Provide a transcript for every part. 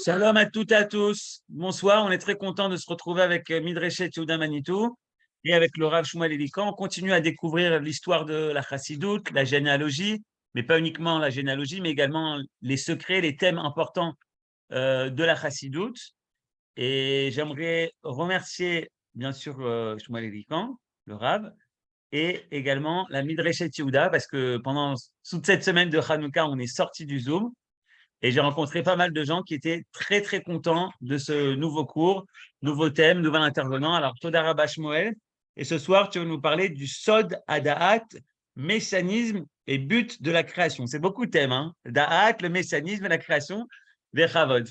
Shalom à toutes et à tous. Bonsoir, on est très content de se retrouver avec Midreshet Yehuda Manitou et avec le Rav Shmuel Elikan. On continue à découvrir l'histoire de la Chassidoute, la généalogie, mais pas uniquement la généalogie, mais également les secrets, les thèmes importants de la Chassidoute. Et j'aimerais remercier bien sûr Shmuel Elikan, le Rav, et également la Midreshet Yehuda, parce que pendant toute cette semaine de Hanouka, on est sorti du Zoom. Et j'ai rencontré pas mal de gens qui étaient très, très contents de ce nouveau cours, nouveau thème, nouvel intervenant. Alors, Toda Rabba Shmuel. Et ce soir, tu vas nous parler du Sod à Da'at, mécanisme et but de la création. C'est beaucoup de thèmes, hein. Da'at, le mécanisme et la création, Vechavod.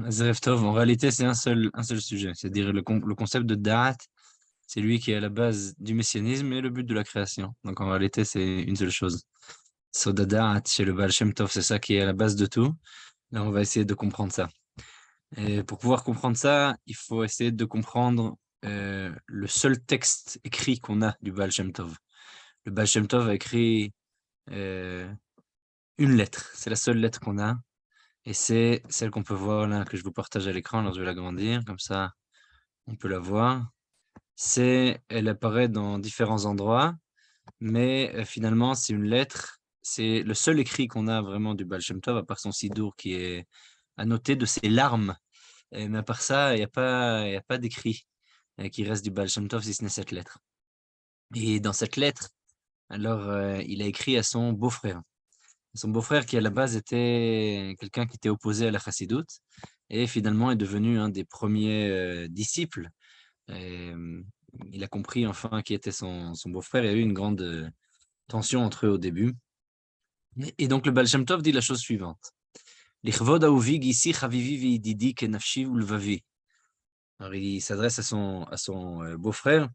Zeref Tov, en réalité, c'est un seul sujet. C'est-à-dire le concept de Da'at, c'est lui qui est à la base du messianisme et le but de la création. Donc en réalité, c'est une seule chose. Soda Da'at chez le Baal Shem Tov, c'est ça qui est à la base de tout. Là, on va essayer de comprendre ça. Et pour pouvoir comprendre ça, il faut essayer de comprendre le seul texte écrit qu'on a du Baal Shem Tov. Le Baal Shem Tov a écrit une lettre. C'est la seule lettre qu'on a. Et c'est celle qu'on peut voir là, que je vous partage à l'écran. Alors je vais l'agrandir, comme ça on peut la voir. Elle apparaît dans différents endroits, mais finalement c'est une lettre. C'est le seul écrit qu'on a vraiment du Baal Shem Tov, à part son Sidour qui est annoté de ses larmes. Mais à part ça, il y a pas d'écrit qui reste du Baal Shem Tov si ce n'est cette lettre. Et dans cette lettre, alors il a écrit à son beau-frère. Son beau-frère qui à la base était quelqu'un qui était opposé à la chassidoute et finalement est devenu un des premiers disciples. Et, il a compris enfin qui était son beau-frère. Il y a eu une grande tension entre eux au début. Et donc le Baal Shem Tov dit la chose suivante. Lichvod ahuvi gisi chavivi ve'ididi kenafshi ulvavi. Alors il s'adresse à son beau-frère.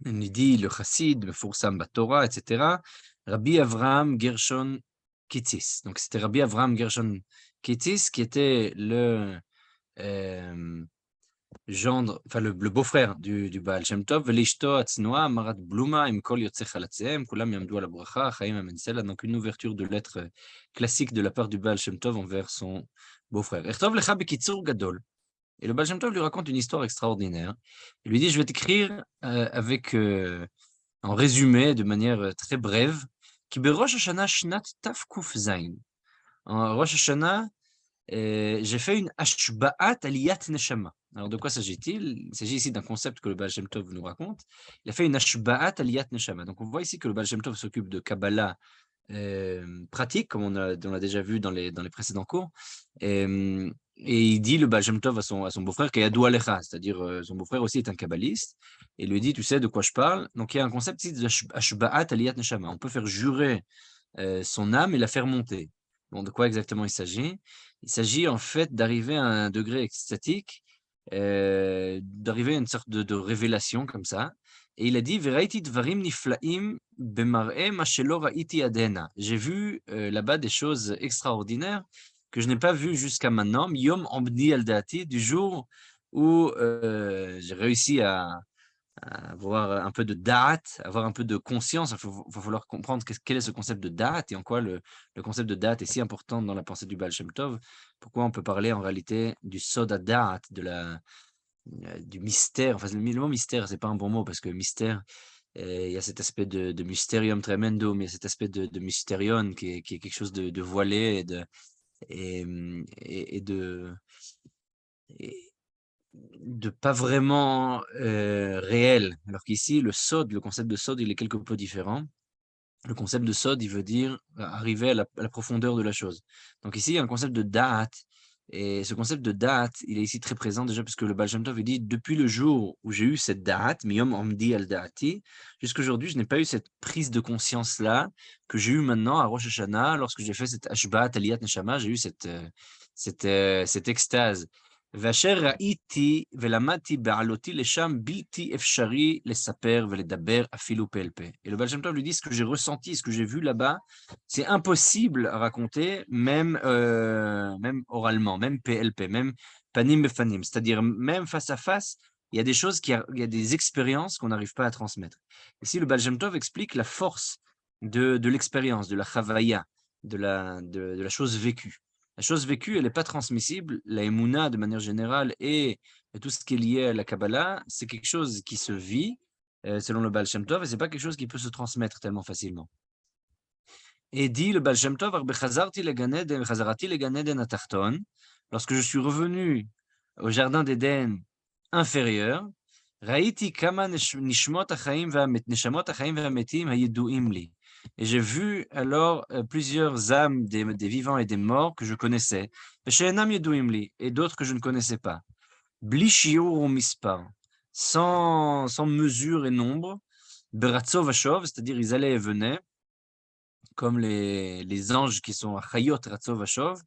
Il lui dit le chassid, le Foursam Batora, etc. Rabbi Avraham Gershon Kitsis. Donc, c'était Rabbi Avraham Gershon Kitsis qui était le gendre, enfin le beau-frère du Baal Shem Tov. Velishto atznoa marat bluma im kol yotzech alatzeem kulam yamdu ala bracha chaim amensela. Donc, une ouverture de lettre classique de la part du Baal Shem Tov envers son beau-frère. Echtov lecha bekitzur gadol. Et le Baal Shem Tov lui raconte une histoire extraordinaire. Il lui dit, je vais t'écrire en résumé, de manière très brève, qui Rosh Hashanah Shnat Taf Kuf Zain. En Rosh Hashanah, j'ai fait une Ashba'at Aliyat Neshama. Alors, de quoi s'agit-il? Il s'agit ici d'un concept que le Baal Shem Tov nous raconte. Il a fait une Ashba'at Aliyat Neshama. Donc, on voit ici que le Baal Shem Tov s'occupe de Kabbalah pratique, comme on a déjà vu dans les précédents cours. Et il dit le Baal Shem Tov à son beau-frère, Kayadou Alecha, c'est-à-dire son beau-frère aussi est un kabbaliste, et il lui dit, tu sais de quoi je parle? Donc il y a un concept ici de Ashba'at Aliyat Neshama. On peut faire jurer son âme et la faire monter. Bon, de quoi exactement il s'agit? Il s'agit en fait d'arriver à un degré extatique, d'arriver à une sorte de révélation comme ça. Et il a dit, Veraiti dvarim niflaim bemar'e ma shelo ra'iti adena. J'ai vu là-bas des choses extraordinaires que je n'ai pas vues jusqu'à maintenant. Yom omdi al da'ati, du jour où j'ai réussi à avoir un peu de da'at, avoir un peu de conscience. Il va falloir comprendre quel est ce concept de da'at et en quoi le concept de da'at est si important dans la pensée du Baal Shem Tov. Pourquoi on peut parler en réalité du soda da'at, du mystère. Enfin, le mot mystère, c'est pas un bon mot parce que mystère, il y a cet aspect de mysterium tremendum, il y a cet aspect de mysterion qui est quelque chose de voilé et de pas vraiment réel. Alors qu'ici, le concept de sod, il est quelque peu différent. Le concept de sod, il veut dire arriver à la profondeur de la chose. Donc ici, il y a un concept de da'at. Et ce concept de da'at, il est ici très présent déjà parce que le Baal Shem Tov, il dit, depuis le jour où j'ai eu cette da'at, miyom omdi al da'ati, jusqu'à aujourd'hui, je n'ai pas eu cette prise de conscience-là que j'ai eu maintenant à Rosh Hashanah, lorsque j'ai fait cette ashba'at aliyat neshama, j'ai eu cette extase. ואשר ראיתי ולמדתי בעלותי לשם בלתי אפשרי לספר ולדבר אפילו פה אל פה. Et le Baal Shem Tov lui dit, ce que j'ai ressenti, ce que j'ai vu là-bas, c'est impossible à raconter, même oralement, même PLP, même panim befanim, c'est-à-dire même face à face, il y a des choses, il y a des expériences qu'on n'arrive pas à transmettre. Ici, le Baal Shem Tov explique la force de l'expérience, de la chavaya, de la chose vécue. La chose vécue, elle n'est pas transmissible. La Emouna, de manière générale, et tout ce qui est lié à la Kabbalah, c'est quelque chose qui se vit, selon le Baal Shem Tov, et ce n'est pas quelque chose qui peut se transmettre tellement facilement. Et dit le Baal Shem Tov, lorsque je suis revenu au jardin d'Éden inférieur, ראיתי כמה נשמות החיים נשמות החיים והמתים הידועים לי. Et j'ai vu alors plusieurs âmes des vivants et des morts que je connaissais, ושאינם ידועים לי, et d'autres que je ne connaissais pas. בלי שיעור ומספר, sans mesure et nombre, ברצו ושוב, c'est-à-dire ils allaient et venaient, comme les anges qui sont החיות רצו ושוב,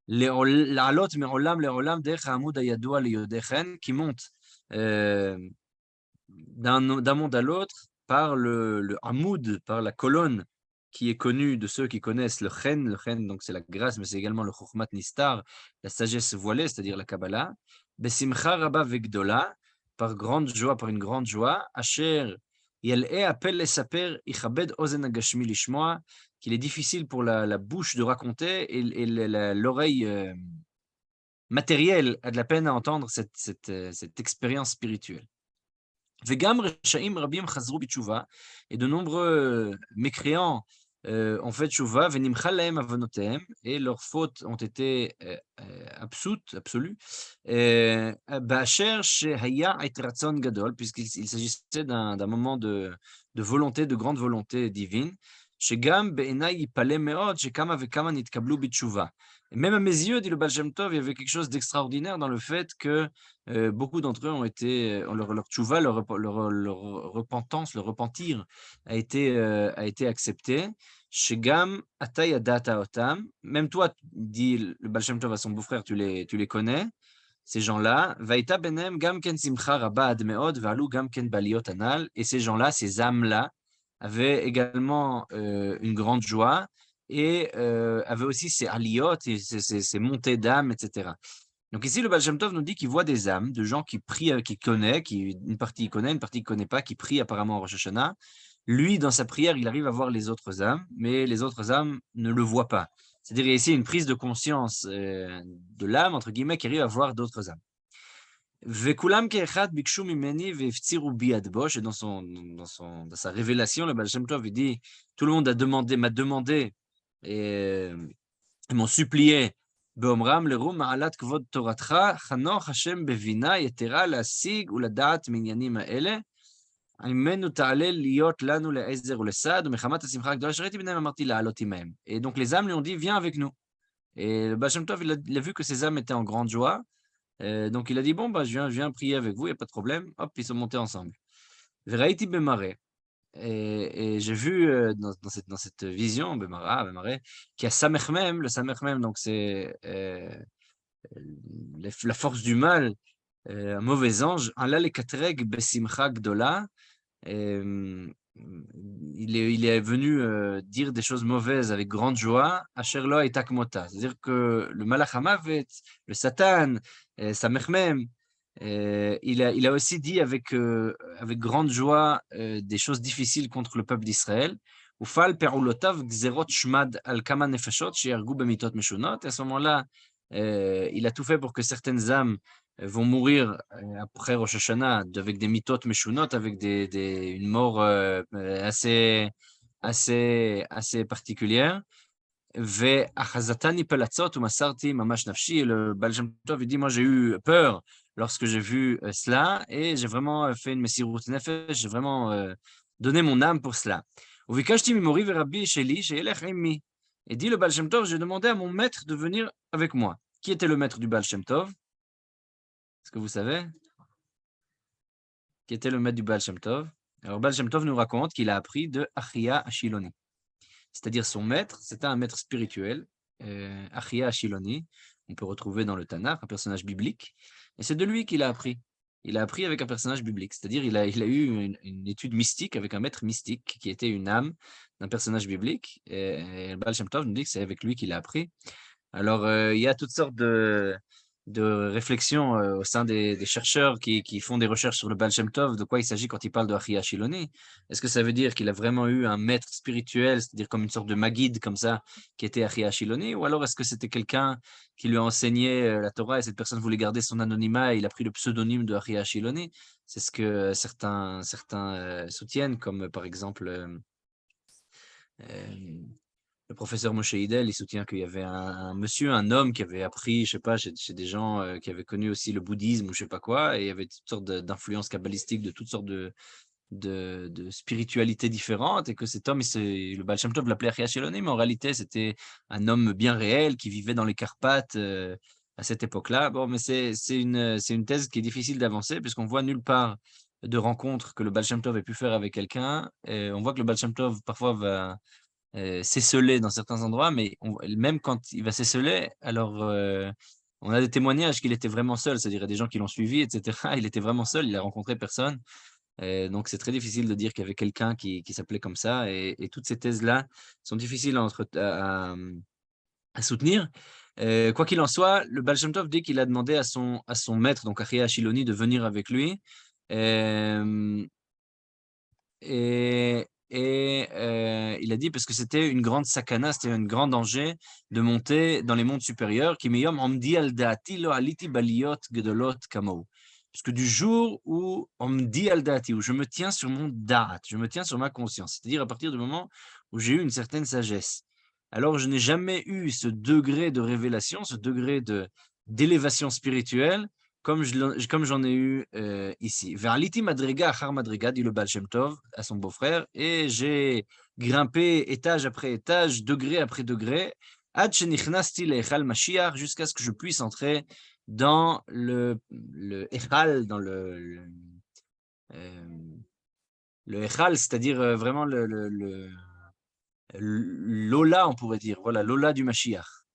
לעלות מעולם לעולם דרך העמוד הידוע ליודעכן, qui montent d'un monde à l'autre par le Hamoud, par la colonne qui est connue de ceux qui connaissent le Chen, donc c'est la grâce, mais c'est également le Chokhmat Nistar, la sagesse voilée, c'est-à-dire la Kabbalah, Besimcha Rabba Vegdola, par grande joie, par une grande joie, Asher Yal'e appelle les saper, Ichabed Ozen Agashmi Lishmoa, qu'il est difficile pour la bouche de raconter et l'oreille matérielle a de la peine à entendre cette expérience spirituelle. וגם רשעים רבים חזרו בתשובה, et de nombreux mécréants ont fait tchouva, ונמחל להם עוונותיהם, et leurs fautes ont été absolues, באשר שהיה עת רצון גדול, puisqu'il s'agissait d'un moment de volonté, de grande volonté divine, שגם בעיניי יפלא מאוד שכמה וכמה נתקבלו בתשובה. Même à mes yeux, dit le Baal Shem Tov, il y avait quelque chose d'extraordinaire dans le fait que beaucoup d'entre eux ont été, leur tchouva, leur repentance, leur repentir a été accepté. Shegam atay adata otam. Même toi, dit le Baal Shem Tov à son beau-frère, tu les connais, ces gens-là. Vaïta benem gam ken simcha rabba ad meod v'alu gam ken baliot anal. Et ces gens-là, ces âmes-là, avaient également une grande joie et avait aussi ses aliyot, et ses montées d'âme, etc. Donc ici, le Baal Shem Tov nous dit qu'il voit des âmes, de gens qui prient, qui connaît, une partie il connaît, une partie il ne connaît pas, qui prient apparemment au Rosh Hashanah. Lui, dans sa prière, il arrive à voir les autres âmes, mais les autres âmes ne le voient pas. C'est-à-dire, il y a ici une prise de conscience de l'âme, entre guillemets, qui arrive à voir d'autres âmes. וכולם כאחד ביקשו ממני והפצירו בי עד בוש, et dans sa révélation, le Baal Shem Tov, il dit, tout le monde m'a demandé et m'ont supplié, באומרם לרום מעלת כבוד תורתך, חנוך השם בבינה יתרה להשיג ולדעת מעניינים האלה, עמנו תעלה להיות לנו לעזר ולסעד, ומחמת השמחה הגדולה שראיתי ביניהם אמרתי לעלות עמהם. Et donc les âmes lui ont dit, viens avec nous. Et le Baal Shem Tov, il a vu que ces âmes étaient en grande joie, donc il a dit, bon, bah, je viens prier avec vous, il n'y a pas de problème. Hop, ils sont montés ensemble. וראיתי במראה, et j'ai vu dans cette vision, במראה, qu'il y a Samech Mem, le Samech Mem, donc c'est la force du mal, un mauvais ange, עלה לקטרג בשמחה גדולה, il est venu dire des choses mauvaises avec grande joie, Asher lo hayta kmota, c'est-à-dire que le Malach HaMavet, le Satan, Samech Mem, il a aussi dit avec grande joie des choses difficiles contre le peuple d'Israël. Ufal pe'ulotav gzerot shmad al kama nefashot she'yargu bemitot meshunot. Et à ce moment-là, il a tout fait pour que certaines âmes vont mourir après Rosh Hashanah avec des mitot meshunot, avec une mort assez particulière. ואחזתני פלצות ומסרתי ממש נפשי. Le Baal Shem Tov, il dit, moi j'ai eu peur lorsque j'ai vu cela, et j'ai vraiment fait une messirut nefesh, j'ai vraiment donné mon âme pour cela. וביקשתי ממורי ורבי שלי שילך עמי. Et dit le Baal Shem Tov, j'ai demandé à mon maître de venir avec moi. Qui était le maître du Baal Shem Tov? Est-ce que vous savez? Qui était le maître du Baal Shem Tov? Alors Baal Shem Tov nous raconte qu'il a appris de Achia Ashiloni. C'est-à-dire son maître, c'était un maître spirituel, Achia Ashiloni, on peut retrouver dans le Tanakh, un personnage biblique, et c'est de lui qu'il a appris. Il a appris avec un personnage biblique, c'est-à-dire il a eu une étude mystique avec un maître mystique qui était une âme d'un personnage biblique, et Baal Shem Tov nous dit que c'est avec lui qu'il a appris. Alors, il y a toutes sortes de de réflexion au sein des chercheurs qui font des recherches sur le Baal Shem Tov, de quoi il s'agit quand il parle de Achia Shiloni. Est-ce que ça veut dire qu'il a vraiment eu un maître spirituel, c'est-à-dire comme une sorte de Maguide comme ça, qui était Achia Shiloni, ou alors est-ce que c'était quelqu'un qui lui a enseigné la Torah et cette personne voulait garder son anonymat et il a pris le pseudonyme de Achia Shiloni? C'est ce que certains soutiennent, comme par exemple euh, le professeur Moshe Hidel, il soutient qu'il y avait un monsieur, un homme qui avait appris, je sais pas, chez des gens qui avaient connu aussi le bouddhisme ou je sais pas quoi, et il y avait toutes sortes d'influences kabbalistiques de toutes sortes de spiritualités différentes, et que cet homme, le Baal Shem Tov l'appelait Achia Shiloni, mais en réalité, c'était un homme bien réel qui vivait dans les Carpates à cette époque-là. Bon, mais c'est une thèse qui est difficile d'avancer, puisqu'on voit nulle part de rencontre que le Baal Shem Tov ait pu faire avec quelqu'un. Et on voit que le Baal Shem Tov, parfois, va s'esseler dans certains endroits, mais même quand il va s'esseler, alors on a des témoignages qu'il était vraiment seul, c'est-à-dire il y a des gens qui l'ont suivi, etc. Il était vraiment seul, il a rencontré personne. Donc c'est très difficile de dire qu'il y avait quelqu'un qui s'appelait comme ça, et toutes ces thèses-là sont difficiles à soutenir. Quoi qu'il en soit, le Baal Shem Tov dit qu'il a demandé à son maître, donc Achia Shiloni, de venir avec lui. Euh, il a dit parce que c'était une grande sakana, c'était un grand danger de monter dans les mondes supérieurs. Ki miyom omdi al daati lo aliti baliot gedolot kamou. Parce que du jour où omdi al daati, où je me tiens sur mon daat, je me tiens sur ma conscience, c'est-à-dire à partir du moment où j'ai eu une certaine sagesse, alors je n'ai jamais eu ce degré de révélation, ce degré d'élévation spirituelle comme j'en ai eu ici. Ve'aliti madriga achar madriga, dit le Baal Shem Tov à son beau-frère, et j'ai grimpé étage après étage, degré après degré, ad shenichnasti le'echal Mashiach, jusqu'à ce que je puisse entrer dans le echal, dans euh, le echal, c'est-à-dire vraiment l'ola, on pourrait dire, voilà, l'ola du Mashiach.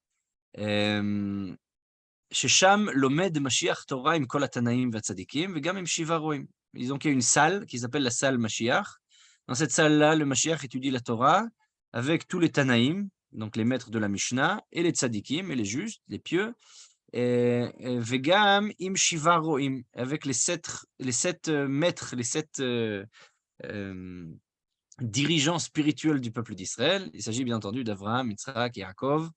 ששם לומד משיח תורה עם כל התנאים והצדיקים, וגם עם 7 רועים. Ils ont une salle qui s'appelle la salle Mashiach. Dans cette salle-là, le Mashiach étudie la Torah avec tous les Tanaïm, donc les maîtres de la Mishnah, et les tzadikim, et les justes, les pieux, vegam im shiva roim, avec les sept maîtres, les sept dirigeants spirituels du peuple d'Israël. Il s'agit bien entendu d'Avraham, Yitzhak et Yaakov,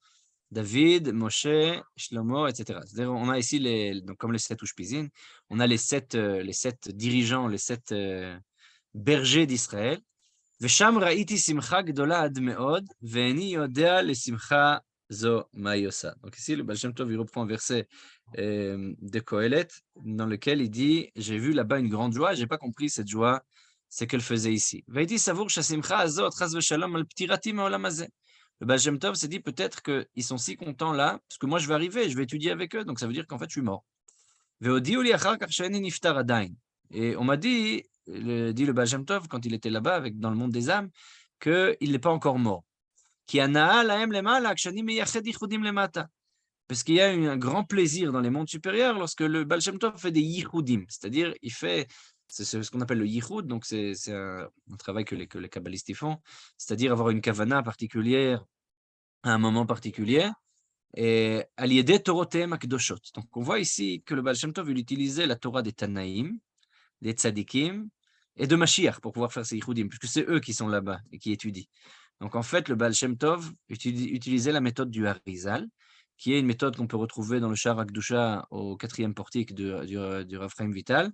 David, Moshe, Shlomo, etc. C'est-à-dire, on a ici, donc, comme les 7 Ushpizin, on a les sept dirigeants, les 7 bergers d'Israël. ושם ראיתי שמחה גדולה עד מאוד, ואיני יודע לשמחה זו מה היא עושה. Donc ici, le Baal Shem Tov, il reprend un verset de Kohelet, dans lequel il dit, j'ai vu là-bas une grande joie, j'ai pas compris cette joie, c'est qu'elle faisait ici. והייתי סבור שהשמחה הזאת, חס ושלום, על פטירתי מהעולם הזה. Le Baal Shem Tov s'est dit peut-être qu'ils sont si contents là, parce que moi je vais arriver, je vais étudier avec eux, donc ça veut dire qu'en fait je suis mort. והודיעו לי אחר כך שאיני נפטר עדיין. Et on m'a dit, dit le Baal Shem Tov, quand il était là-bas, dans le monde des âmes, qu'il n'est pas encore mort. Parce qu'il y a un grand plaisir dans les mondes supérieurs lorsque le Baal Shem Tov fait des yichudim, c'est-à-dire c'est ce qu'on appelle le yichud, donc c'est un travail que les kabbalistes font, c'est-à-dire avoir une kavana particulière à un moment particulier, et Aliede Torotem Akdoshot. Donc on voit ici que le Baal Shem Tov il utilisait la Torah des Tanaïm, des Tzadikim et de Mashiach pour pouvoir faire ces Yichudim, puisque c'est eux qui sont là-bas et qui étudient. Donc en fait, le Baal Shem Tov utilisait la méthode du Harizal, qui est une méthode qu'on peut retrouver dans le Shar Akdusha au 4e portique du Rav Chaim Vital,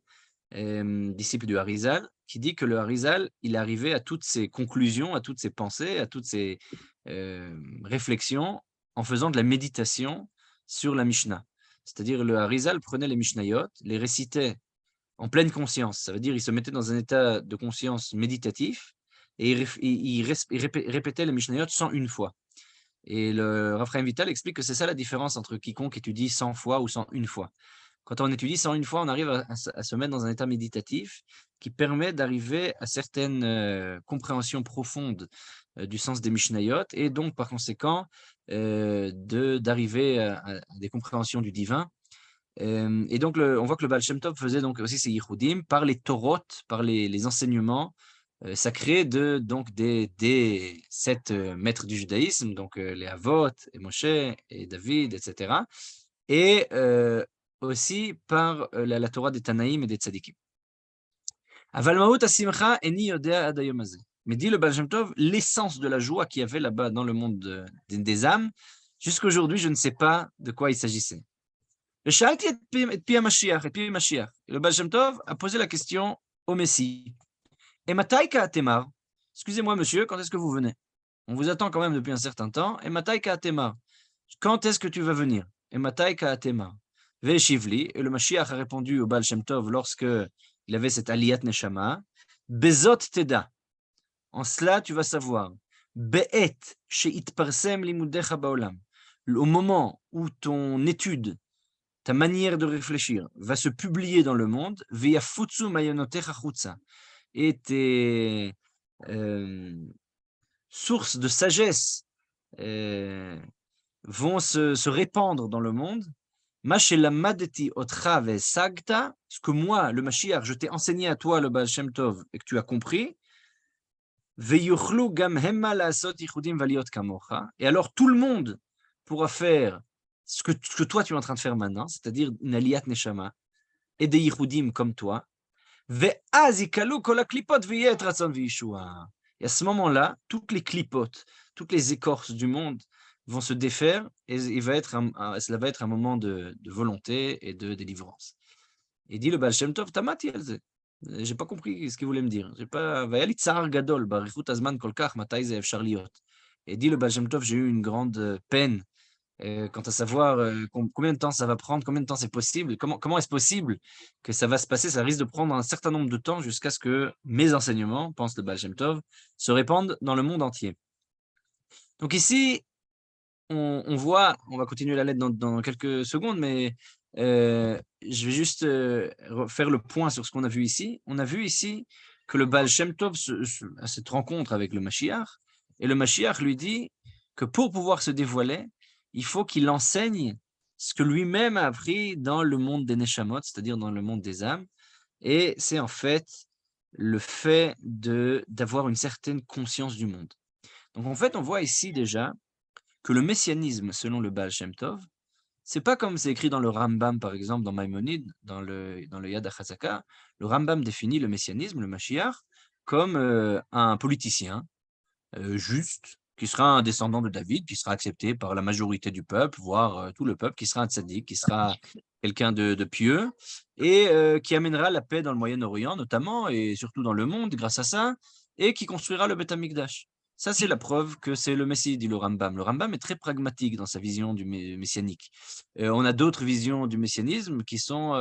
disciple du Harizal, qui dit que le Harizal, il est arrivé à toutes ses conclusions, à toutes ses pensées, à toutes ses réflexions en faisant de la méditation sur la Mishnah. C'est-à-dire le Harizal prenait les Mishnayot, les récitait en pleine conscience. Ça veut dire il se mettait dans un état de conscience méditatif et il répétait les Mishnayot 101 fois. Et le Rav Chaim Vital explique que c'est ça la différence entre quiconque étudie 100 fois ou 101 fois. Quand on étudie 101 fois, on arrive à se mettre dans un état méditatif qui permet d'arriver à certaines compréhensions profondes du sens des Mishnayot et donc par conséquent d'arriver à des compréhensions du divin. Et donc on voit que le Baal Shem Tov faisait donc aussi ses yichudim par les Torot, par les enseignements sacrés donc des 7 maîtres du judaïsme, donc les Avot, et Moshe, et David, etc. et aussi par la Torah des Tanaïm et des Tzadikim. Aval Maout Asimcha eni yodea ad hayom hazeh. Mais dit le Baal Shem Tov, l'essence de la joie qu'il y avait là-bas dans le monde des âmes, jusqu'à aujourd'hui, je ne sais pas de quoi il s'agissait. Le Shalti et Pi Mashiach, et le Baal Shem Tov a posé la question au Messie. Et Matai Ka'atemar, excusez-moi monsieur, quand est-ce que vous venez? On vous attend quand même depuis un certain temps. Et Matai Ka'atemar, quand est-ce que tu vas venir? Et Matai Ka'atemar. Ve'eshivli, et le Mashiach a répondu au Baal Shem Tov lorsque il avait cette aliyat neshama, Bezot teda. En cela, tu vas savoir. Be'et she'itparsem limudecha ba'olam. Au moment où ton étude, ta manière de réfléchir va se publier dans le monde, ve'yafutsu mayonotecha chutza. Et tes sources de sagesse vont se répandre dans le monde. Ce que moi, le Mashiach, je t'ai enseigné à toi, le Baal Shem Tov, et que tu as compris. Et alors tout le monde pourra faire ce que toi tu es en train de faire maintenant, c'est-à-dire une aliyat neshama, et des yichudim comme toi. Et à ce moment-là, toutes les clipotes, toutes les écorces du monde vont se défaire et cela va être un moment de volonté et de délivrance. Et dit le Baal Shem Tov, Tamati elze. J'ai pas compris ce qu'il voulait me dire. J'ai pas. Et dit le Baal Shem Tov, j'ai eu une grande peine quant à savoir combien de temps ça va prendre, combien de temps c'est possible, comment est-ce possible que ça va se passer, ça risque de prendre un certain nombre de temps jusqu'à ce que mes enseignements, pense le Baal Shem Tov, se répandent dans le monde entier. Donc ici, on voit, on va continuer la lettre dans quelques secondes, mais je vais juste faire le point sur ce qu'on a vu ici. On a vu ici que le Baal Shem Tov a cette rencontre avec le Mashiach, et le Mashiach lui dit que pour pouvoir se dévoiler, il faut qu'il enseigne ce que lui-même a appris dans le monde des Neshamot, c'est-à-dire dans le monde des âmes, et c'est en fait le fait d'avoir une certaine conscience du monde. Donc en fait, on voit ici déjà que le messianisme, selon le Baal Shem Tov, c'est pas comme c'est écrit dans le Rambam, par exemple, dans Maïmonide, dans le Yad HaChazaka. Le Rambam définit le messianisme, le Mashiach, comme un politicien juste, qui sera un descendant de David, qui sera accepté par la majorité du peuple, voire tout le peuple, qui sera un tzaddik, qui sera quelqu'un de pieux, et qui amènera la paix dans le Moyen-Orient, notamment, et surtout dans le monde, grâce à ça, et qui construira le Beth Amikdash. Ça, c'est la preuve que c'est le Messie, dit le Rambam. Le Rambam est très pragmatique dans sa vision du messianique. On a d'autres visions du messianisme qui sont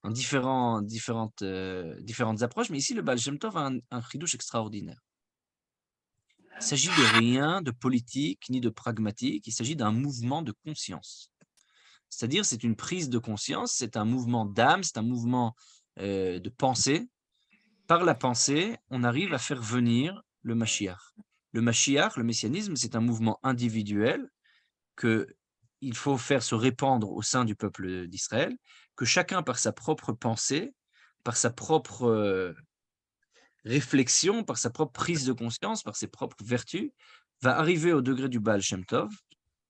dans différentes approches, mais ici, le Baal Shem Tov a un chidouche extraordinaire. Il ne s'agit de rien de politique ni de pragmatique, il s'agit d'un mouvement de conscience. C'est-à-dire, c'est une prise de conscience, c'est un mouvement d'âme, c'est un mouvement de pensée. Par la pensée, on arrive à faire venir le Mashiach. Le Mashiach, le messianisme, c'est un mouvement individuel qu'il faut faire se répandre au sein du peuple d'Israël, que chacun, par sa propre pensée, par sa propre réflexion, par sa propre prise de conscience, par ses propres vertus, va arriver au degré du Baal Shem Tov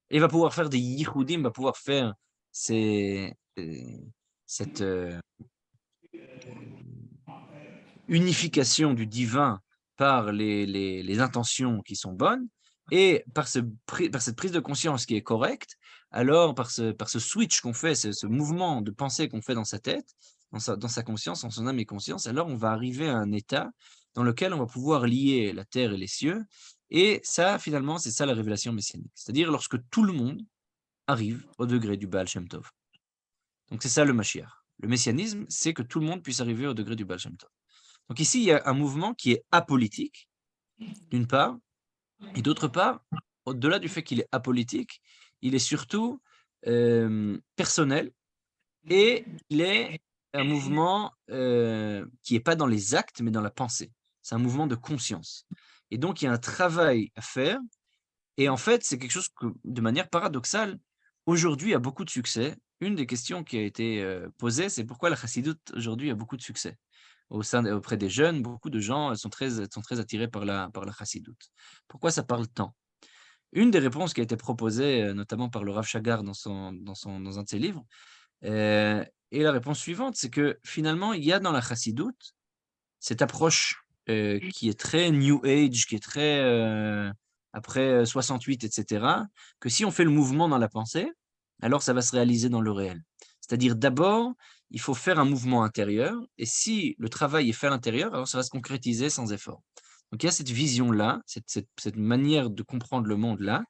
et va pouvoir faire des yichudim, va pouvoir faire cette unification du divin par les intentions qui sont bonnes, et par cette prise de conscience qui est correcte, alors par ce switch qu'on fait, ce mouvement de pensée qu'on fait dans sa tête, dans sa conscience, en son âme et conscience, alors on va arriver à un état dans lequel on va pouvoir lier la terre et les cieux, et ça, finalement, c'est ça la révélation messianique. C'est-à-dire lorsque tout le monde arrive au degré du Baal Shem Tov. Donc c'est ça le Mashiach. Le messianisme, c'est que tout le monde puisse arriver au degré du Baal Shem Tov. Donc ici, il y a un mouvement qui est apolitique, d'une part, et d'autre part, au-delà du fait qu'il est apolitique, il est surtout personnel, et il est un mouvement qui n'est pas dans les actes, mais dans la pensée. C'est un mouvement de conscience. Et donc, il y a un travail à faire, et en fait, c'est quelque chose que, de manière paradoxale, aujourd'hui a beaucoup de succès. Une des questions qui a été posée, c'est pourquoi la chassidoute aujourd'hui a beaucoup de succès. Auprès des jeunes, beaucoup de gens sont très attirés par la chassidoute. Pourquoi ça parle tant? Une des réponses qui a été proposée, notamment par le Rav Chagar dans un de ses livres, est la réponse suivante, c'est que finalement, il y a dans la chassidoute cette approche qui est très New Age, qui est très après 68, etc., que si on fait le mouvement dans la pensée, alors ça va se réaliser dans le réel. C'est-à-dire d'abord, il faut faire un mouvement intérieur, et si le travail est fait à l'intérieur, alors ça va se concrétiser sans effort. Donc il y a cette vision-là, cette manière de comprendre le monde-là,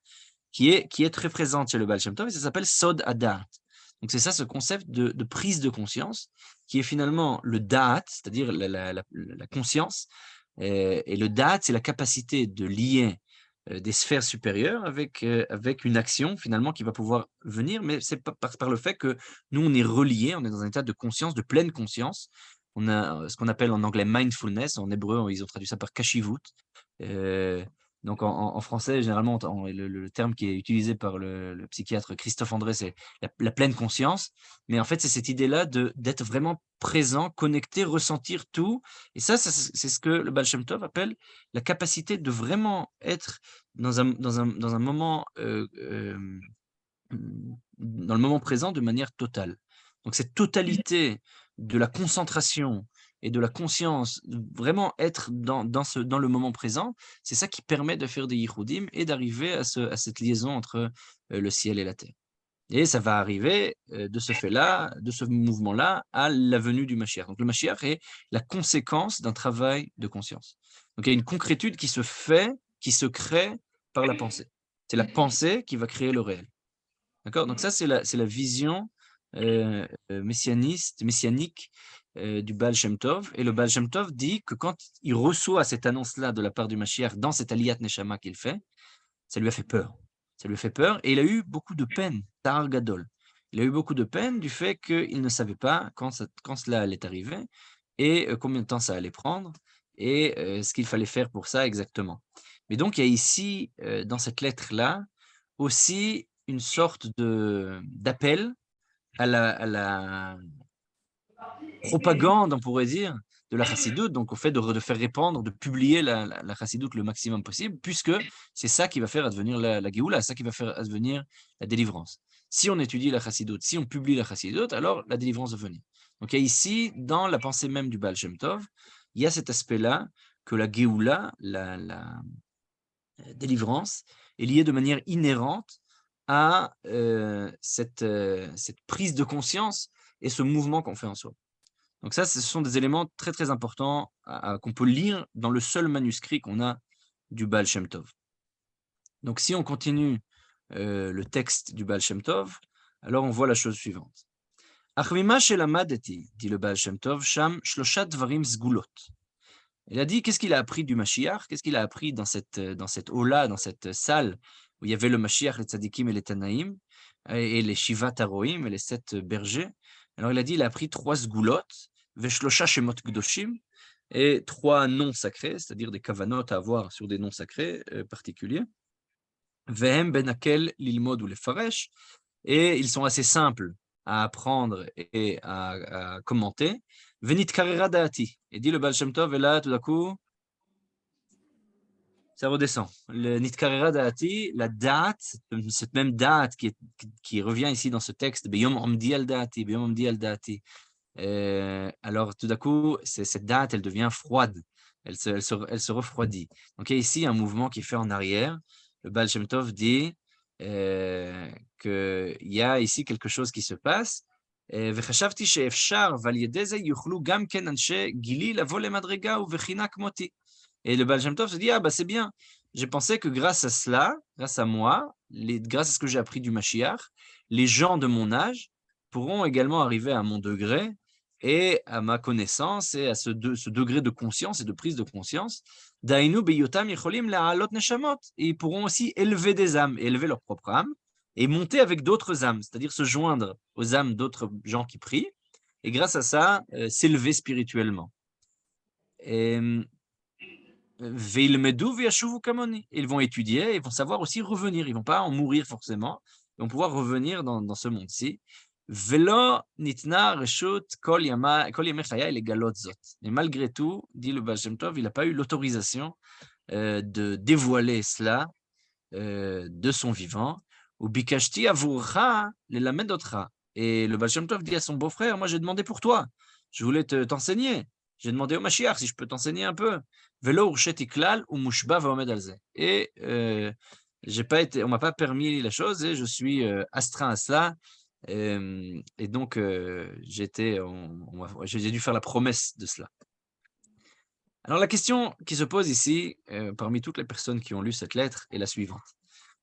qui est très présente chez le Baal Shem Tov, et ça s'appelle Sod Adat. Donc c'est ça ce concept de prise de conscience, qui est finalement le Da'at, c'est-à-dire la conscience, et le Da'at, c'est la capacité de lier des sphères supérieures avec une action finalement qui va pouvoir venir, mais c'est par le fait que nous, on est reliés, on est dans un état de conscience, de pleine conscience. On a ce qu'on appelle en anglais mindfulness, en hébreu, ils ont traduit ça par kashivut. Euh, donc en français, généralement, le terme qui est utilisé par le psychiatre Christophe André, c'est la pleine conscience. Mais en fait, c'est cette idée-là d'être vraiment présent, connecté, ressentir tout. Et ça, c'est ce que le Baal Shem Tov appelle la capacité de vraiment être dans un moment, dans le moment présent de manière totale. Donc cette totalité de la concentration et de la conscience, vraiment être dans le moment présent, c'est ça qui permet de faire des yichoudim et d'arriver à cette liaison entre le ciel et la terre. Et ça va arriver de ce fait-là, de ce mouvement-là, à la venue du Mashiach. Donc le Mashiach est la conséquence d'un travail de conscience. Donc il y a une concrétude qui se fait, qui se crée par la pensée. C'est la pensée qui va créer le réel. D'accord? Donc ça, c'est la vision messianique du Baal Shem Tov. Et le Baal Shem Tov dit que quand il reçoit cette annonce-là de la part du Mashiach dans cette Aliyat Neshama qu'il fait, ça lui a fait peur. Ça lui a fait peur et il a eu beaucoup de peine, Tar Gadol. Il a eu beaucoup de peine du fait qu'il ne savait pas quand cela allait arriver et combien de temps ça allait prendre et ce qu'il fallait faire pour ça exactement. Mais donc, il y a ici, dans cette lettre-là, aussi une sorte d'appel à la propagande, on pourrait dire, de la chassidoute, donc au fait de faire répandre, de publier la chassidoute le maximum possible, puisque c'est ça qui va faire advenir la Géoula, c'est ça qui va faire advenir la délivrance. Si on étudie la chassidoute, si on publie la chassidoute, alors la délivrance va venir. Donc il y a ici, dans la pensée même du Baal Shem Tov, il y a cet aspect-là que la Géoula, la délivrance, est liée de manière inhérente à cette prise de conscience et ce mouvement qu'on fait en soi. Donc ça, ce sont des éléments très, très importants qu'on peut lire dans le seul manuscrit qu'on a du Baal Shem Tov. Donc si on continue le texte du Baal Shem Tov, alors on voit la chose suivante. Achmima shelamadeti, dit le Baal Shem Tov, sham shloshat dvarim sgulot. Il a dit, qu'est-ce qu'il a appris du Mashiach? Qu'est-ce qu'il a appris dans cette aula, dans cette salle où il y avait le Mashiach, les tzadikim et les Tanaïm, et les Shivat Aroïm, et les 7 bergers? Alors il a dit, il a appris 3 sgulot, veshlosha shemot gdoshim, et 3 noms sacrés, c'est-à-dire des kavanot à avoir sur des noms sacrés particuliers. Vehem benakel lilmod ou les faresh, et ils sont assez simples à apprendre et à commenter. Venit karera daati. Et dit le Baal Shem Tov, et là, tout d'un coup, ça redescend. Le nitkarera daati, la date, cette même date qui revient ici dans ce texte, beyom omdi al daati, beyom omdi al daati. Alors, tout d'un coup, cette date, elle devient froide. Elle se refroidit. Donc, il y a ici un mouvement qui est fait en arrière. Le Baal Shem Tov dit qu'il y a ici quelque chose qui se passe. וחשבתי שאפשר ועל ידי זה יוכלו גם כן אנשי גילי לבוא למדרגה ובחינה כמותי. Et le Baal Shem Tov se dit, ah bah c'est bien, j'ai pensé que grâce à cela, grâce à moi, grâce à ce que j'ai appris du Mashiach, les gens de mon âge pourront également arriver à mon degré et à ma connaissance et à ce degré de conscience et de prise de conscience. Dainu beyotam yecholim la'alot neshamot. Et ils pourront aussi élever des âmes, et élever leur propre âme, et monter avec d'autres âmes, c'est-à-dire se joindre aux âmes d'autres gens qui prient, et grâce à ça, s'élever spirituellement. Et ils vont étudier, ils vont savoir aussi revenir, ils ne vont pas en mourir forcément, ils vont pouvoir revenir dans ce monde-ci. Et malgré tout, dit le Baal Shem Tov, il n'a pas eu l'autorisation de dévoiler cela de son vivant. Ou bikashti avurcha lelamed otra. Et le Baal Shem Tov dit à son beau-frère, moi j'ai demandé pour toi, je voulais t'enseigner. J'ai demandé au Mashiach si je peux t'enseigner un peu. Velo ursheti klal ou mushba vaomed al ze. Et on m'a pas permis la chose et je suis astreint à cela. Et donc j'ai dû faire la promesse de cela. Alors la question qui se pose ici, parmi toutes les personnes qui ont lu cette lettre, est la suivante.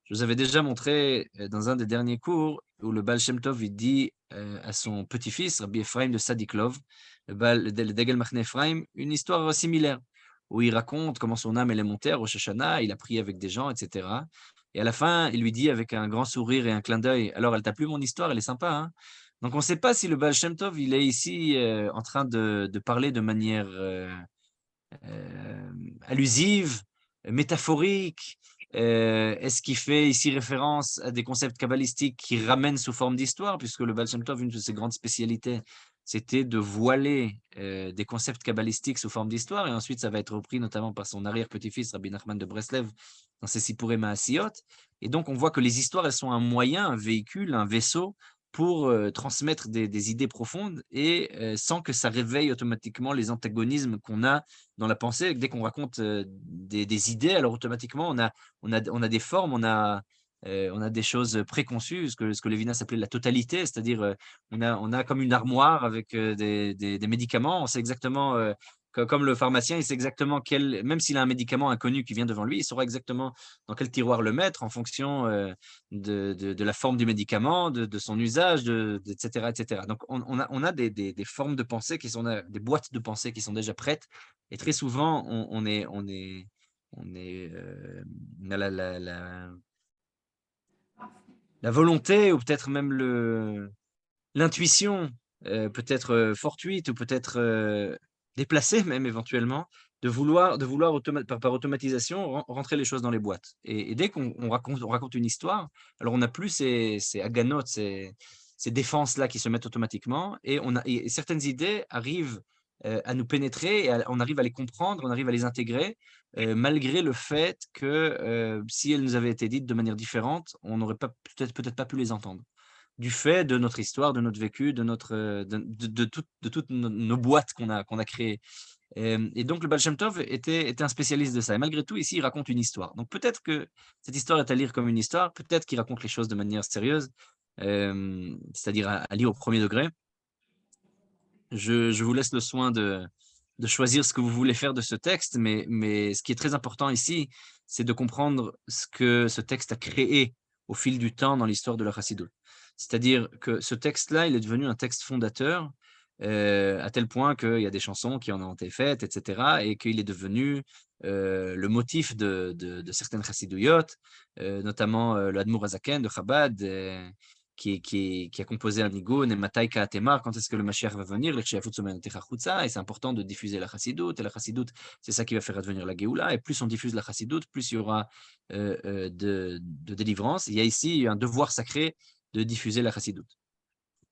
Je vous avais déjà montré dans un des derniers cours où le Baal Shem Tov il dit à son petit-fils, Rabbi Ephraim de Sadiklov, le Degel Machne Ephraim, une histoire similaire, où il raconte comment son âme elle est montée à Rosh Hashanah, il a prié avec des gens, etc. Et à la fin, il lui dit avec un grand sourire et un clin d'œil, alors elle t'a plu mon histoire, elle est sympa, hein. Donc on ne sait pas si le Baal Shem Tov il est ici en train de parler de manière allusive, métaphorique. Est-ce qu'il fait ici référence à des concepts kabbalistiques qui ramènent sous forme d'histoire, puisque le Baal Shem Tov, une de ses grandes spécialités, c'était de voiler des concepts kabbalistiques sous forme d'histoire, et ensuite ça va être repris notamment par son arrière-petit-fils, Rabbi Nachman de Breslev, dans ses Sipurei Maasiyot. Et donc on voit que les histoires, elles sont un moyen, un véhicule, un vaisseau pour transmettre des idées profondes et sans que ça réveille automatiquement les antagonismes qu'on a dans la pensée. Dès qu'on raconte des idées, alors automatiquement, on a des formes, on a des choses préconçues, ce que Lévinas appelait la totalité, c'est-à-dire on a comme une armoire avec des médicaments, on sait exactement, comme le pharmacien, il sait exactement même s'il a un médicament inconnu qui vient devant lui, il saura exactement dans quel tiroir le mettre en fonction de la forme du médicament, de son usage, etc., etc. Donc on a des formes de pensée qui sont des boîtes de pensée qui sont déjà prêtes, et très souvent on a la volonté ou peut-être même l'intuition, peut-être fortuite ou peut-être déplacée même éventuellement, de vouloir par automatisation rentrer les choses dans les boîtes. Et dès qu'on raconte une histoire, alors on n'a plus ces aganotes, ces défenses-là qui se mettent automatiquement, et certaines idées arrivent à nous pénétrer, et on arrive à les comprendre, on arrive à les intégrer, malgré le fait que si elles nous avaient été dites de manière différente, on n'aurait peut-être pas pu les entendre, du fait de notre histoire, de notre vécu, de toutes nos boîtes qu'on a créées. Et donc le Baal Shem Tov était un spécialiste de ça. Et malgré tout, ici, il raconte une histoire. Donc peut-être que cette histoire est à lire comme une histoire, peut-être qu'il raconte les choses de manière sérieuse, c'est-à-dire à lire au premier degré. Je vous laisse le soin de choisir ce que vous voulez faire de ce texte, mais ce qui est très important ici, c'est de comprendre ce que ce texte a créé au fil du temps dans l'histoire de la Chassidoute. C'est-à-dire que ce texte-là, il est devenu un texte fondateur, à tel point qu'il y a des chansons qui en ont été faites, etc., et qu'il est devenu le motif de certaines Chassidouillots, notamment l'Admour Azaken de Chabad, qui a composé un nigun, et Matai Ka'atemar, quand est-ce que le Mashiach va venir, et c'est important de diffuser la Chassidoute, et la Chassidoute, c'est ça qui va faire advenir la Géoula, et plus on diffuse la Chassidoute, plus il y aura de délivrance. Il y a ici un devoir sacré de diffuser la Chassidoute.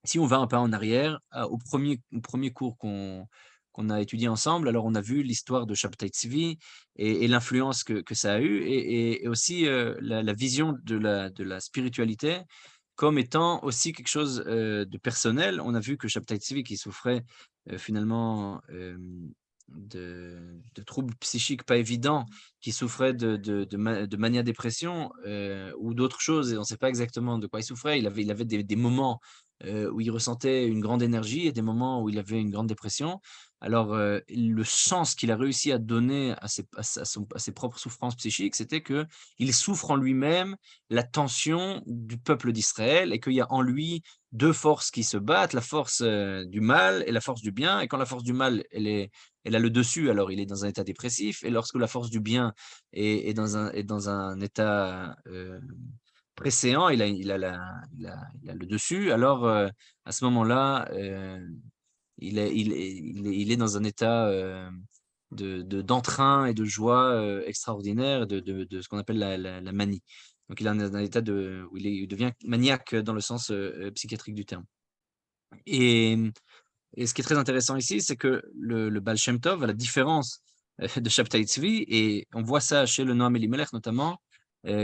Si on va un pas en arrière, au premier cours qu'on a étudié ensemble, alors on a vu l'histoire de Shabtai Tzvi et l'influence que ça a eu, et aussi la vision de la spiritualité comme étant aussi quelque chose de personnel. On a vu que Shabtai Tzvi, qui souffrait finalement de troubles psychiques pas évidents, qui souffrait de mania-dépression ou d'autres choses, et on ne sait pas exactement de quoi il souffrait. Il avait des moments où il ressentait une grande énergie et des moments où il avait une grande dépression. Alors, le sens qu'il a réussi à donner à ses propres souffrances psychiques, c'était qu'il souffre en lui-même la tension du peuple d'Israël, et qu'il y a en lui deux forces qui se battent, la force du mal et la force du bien. Et quand la force du mal, elle a le dessus, alors il est dans un état dépressif. Et lorsque la force du bien est dans un état préséant, il a le dessus. Alors, à ce moment-là, il est dans un état d'entrain et de joie extraordinaire, de ce qu'on appelle la manie. Donc, il est dans un état où il devient maniaque dans le sens psychiatrique du terme. Et ce qui est très intéressant ici, c'est que le Baal Shem Tov, à la différence de Shabtai Tzvi, et on voit ça chez le Noam Elimelech notamment,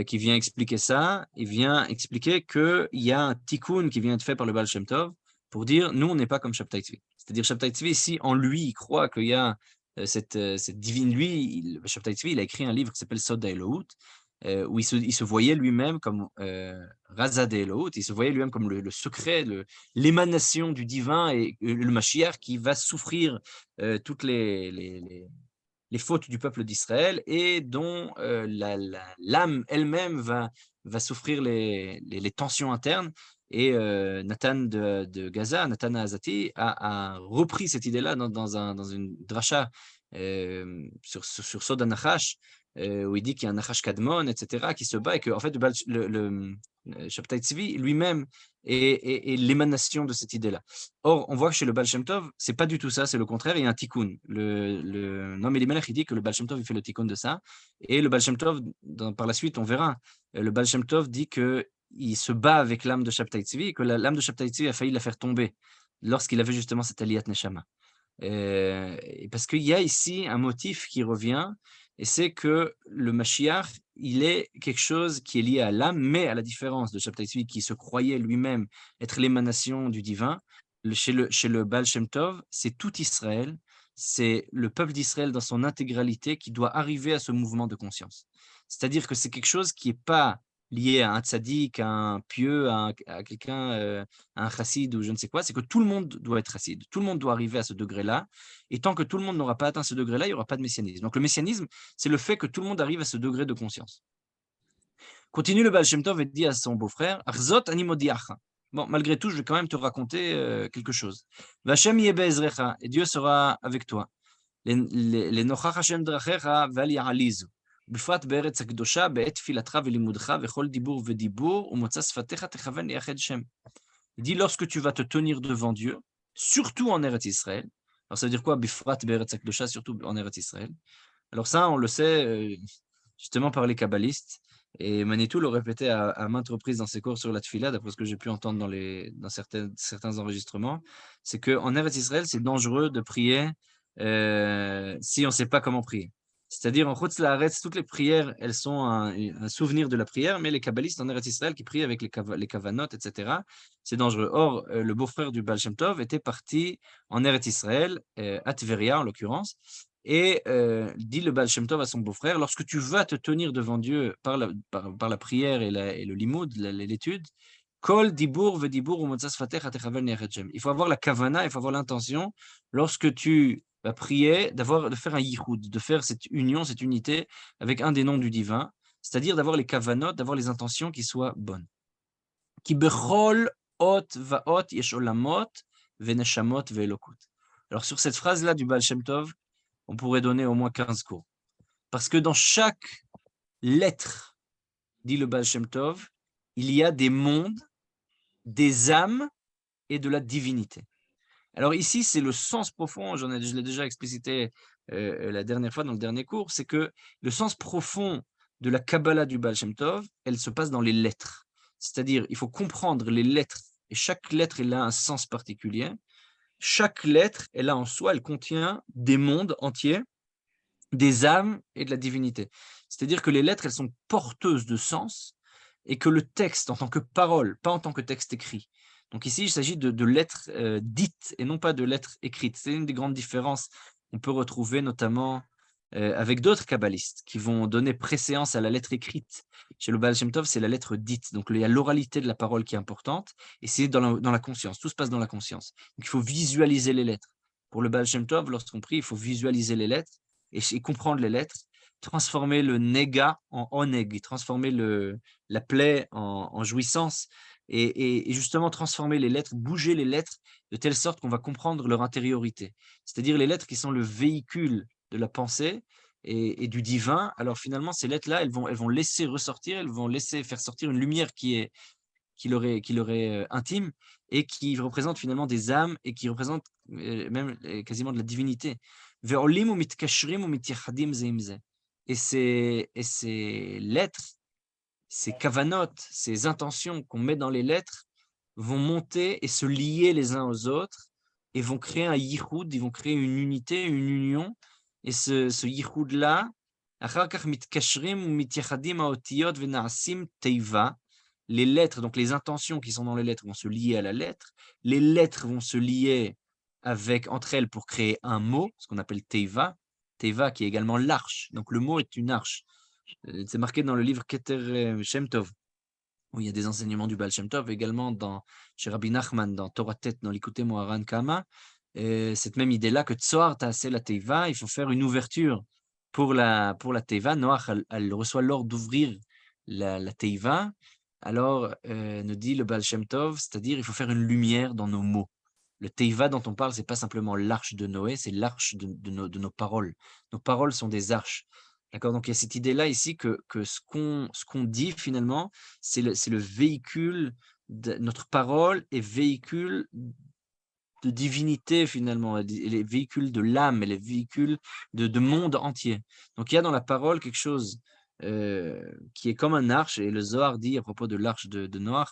qui vient expliquer ça. Il vient expliquer qu'il y a un tikkun qui vient être fait par le Baal Shem Tov pour dire, nous, on n'est pas comme Shabtai Tzvi. C'est-à-dire, Shabtai Tzvi, si en lui, il croit qu'il y a cette divine, lui, Shabtai Tzvi, il a écrit un livre qui s'appelle Sod HaElohut, où il se voyait lui-même comme Razad Elohut, il se voyait lui-même comme le secret, l'émanation du divin et le Mashiach qui va souffrir toutes les fautes du peuple d'Israël et dont l'âme elle-même va souffrir les tensions internes. Et Nathan de Gaza, Nathan Azati, a repris cette idée-là dans une dracha sur Sod HaNachash, où il dit qu'il y a un Nachash Kadmon, etc., qui se bat, et que en fait, Shabtai Tzvi lui-même est l'émanation de cette idée-là. Or, on voit que chez le Baal Shem Tov, c'est pas du tout ça, c'est le contraire, il y a un tikkun. Noam Elimelech, il dit que le Baal Shem Tov, il fait le tikkun de ça, et le Baal Shem Tov, par la suite, on verra, le Baal Shem Tov dit qu'il se bat avec l'âme de Shabtai Tzvi, et que l'âme de Shabtai Tzvi a failli la faire tomber lorsqu'il avait justement cette Aliyat Neshama. Parce qu'il y a ici un motif qui revient, et c'est que le Mashiach, il est quelque chose qui est lié à l'âme, mais à la différence de Shabtai Tzvi, qui se croyait lui-même être l'émanation du divin, chez le Baal Shem Tov, c'est tout Israël, c'est le peuple d'Israël dans son intégralité qui doit arriver à ce mouvement de conscience. C'est-à-dire que c'est quelque chose qui n'est pas lié à un tzaddik, à un pieux, à quelqu'un, à un chassid ou je ne sais quoi, c'est que tout le monde doit être chassid, tout le monde doit arriver à ce degré-là, et tant que tout le monde n'aura pas atteint ce degré-là, il n'y aura pas de messianisme. Donc le messianisme, c'est le fait que tout le monde arrive à ce degré de conscience. Continue le Baal Shem Tov et dit à son beau-frère, Arzot animodiacha. Bon, malgré tout, je vais quand même te raconter quelque chose. Vachem yebe ezrecha, et Dieu sera avec toi. Les nochach Hashem drachecha val ya'alizu. בפרט בארץ הקדושה, בעת תפילתך ולימודך, וכל דיבור ודיבור, ומוצא שפתיך תכוון לייחד שם. Il dit, lorsque tu vas te tenir devant Dieu, surtout en Eretz Israël. Alors, ça veut dire quoi, Bifrat Be'eretz Akdosha, surtout en Eretz Israël. Alors ça, on le sait justement par les kabbalistes. Et Manitou le répétait à maintes reprises dans ses cours sur la tfila, d'après ce que j'ai pu entendre dans certains enregistrements, c'est qu'en Eretz Israël, c'est dangereux de prier si on ne sait pas comment prier. C'est-à-dire, en Chutz La'aretz, toutes les prières, elles sont un souvenir de la prière, mais les kabbalistes en Eretz Israël qui prient avec les kavanot, etc., c'est dangereux. Or, le beau-frère du Baal Shem Tov était parti en Eretz Israël, à Tveria en l'occurrence, et dit le Baal Shem Tov à son beau-frère, lorsque tu vas te tenir devant Dieu par la prière et le limoud, l'étude, Kol dibur vedibur umotzas fatecha techavel ne'echet Shem. Il faut avoir la kavana, il faut avoir l'intention, lorsque tu vas prier, de faire un yichud, de faire cette union, cette unité avec un des noms du divin, c'est-à-dire d'avoir les kavanot, d'avoir les intentions qui soient bonnes. Ki bechol ot vaot yesh olamot veneshamot ve'elokut. Alors sur cette phrase-là du Baal Shem Tov, on pourrait donner au moins 15 cours. Parce que dans chaque lettre, dit le Baal Shem Tov, il y a des mondes, des âmes et de la divinité. Alors ici, c'est le sens profond, je l'ai déjà explicité la dernière fois dans le dernier cours, c'est que le sens profond de la Kabbalah du Baal Shem Tov, elle se passe dans les lettres. C'est-à-dire, il faut comprendre les lettres, et chaque lettre, elle a un sens particulier. Chaque lettre, elle a en soi, elle contient des mondes entiers, des âmes et de la divinité. C'est-à-dire que les lettres, elles sont porteuses de sens, et que le texte, en tant que parole, pas en tant que texte écrit. Donc ici, il s'agit de lettres dites et non pas de lettres écrites. C'est une des grandes différences qu'on peut retrouver notamment avec d'autres kabbalistes qui vont donner préséance à la lettre écrite. Chez le Baal Shem Tov, c'est la lettre dite. Donc il y a l'oralité de la parole qui est importante et c'est dans la conscience. Tout se passe dans la conscience. Donc il faut visualiser les lettres. Pour le Baal Shem Tov, lorsqu'on prie, il faut visualiser les lettres et comprendre les lettres, transformer le nega en oneg, transformer la plaie en jouissance et justement transformer les lettres, bouger les lettres de telle sorte qu'on va comprendre leur intériorité. C'est-à-dire les lettres qui sont le véhicule de la pensée et du divin. Alors finalement, ces lettres-là, elles vont laisser ressortir, elles vont laisser faire sortir une lumière qui leur est intime et qui représente finalement des âmes et qui représente même quasiment de la divinité. Et ces lettres, ces kavanotes, ces intentions qu'on met dans les lettres vont monter et se lier les uns aux autres et vont créer un yichud, ils vont créer une unité, une union. Et ce yichud-là, אחר כך מתקשרים ומתייחדים האותיות ונעשים תיבה. Les lettres, donc les intentions qui sont dans les lettres vont se lier à la lettre. Les lettres vont se lier entre elles pour créer un mot, ce qu'on appelle teiva. Teiva qui est également l'arche. Donc le mot est une arche. C'est marqué dans le livre Keter Shem Tov, où il y a des enseignements du Baal Shem Tov, également chez Rabbi Nachman, dans Torah Tet, dans l'Ikutei Moharan Kama. Cette même idée-là que Tsoar Taaseh la Teiva, il faut faire une ouverture pour la Teiva. Noach, elle reçoit l'ordre d'ouvrir la Teiva. Alors, nous dit le Baal Shem Tov, c'est-à-dire il faut faire une lumière dans nos mots. Le Teiva dont on parle, c'est pas simplement l'arche de Noé, c'est l'arche de nos paroles. Nos paroles sont des arches. D'accord? Donc il y a cette idée-là ici que ce qu'on dit finalement, c'est le véhicule notre parole est véhicule de divinité finalement, elle est véhicule de l'âme, elle est véhicule de monde entier. Donc il y a dans la parole quelque chose qui est comme un arche, et le Zohar dit à propos de l'arche de Noach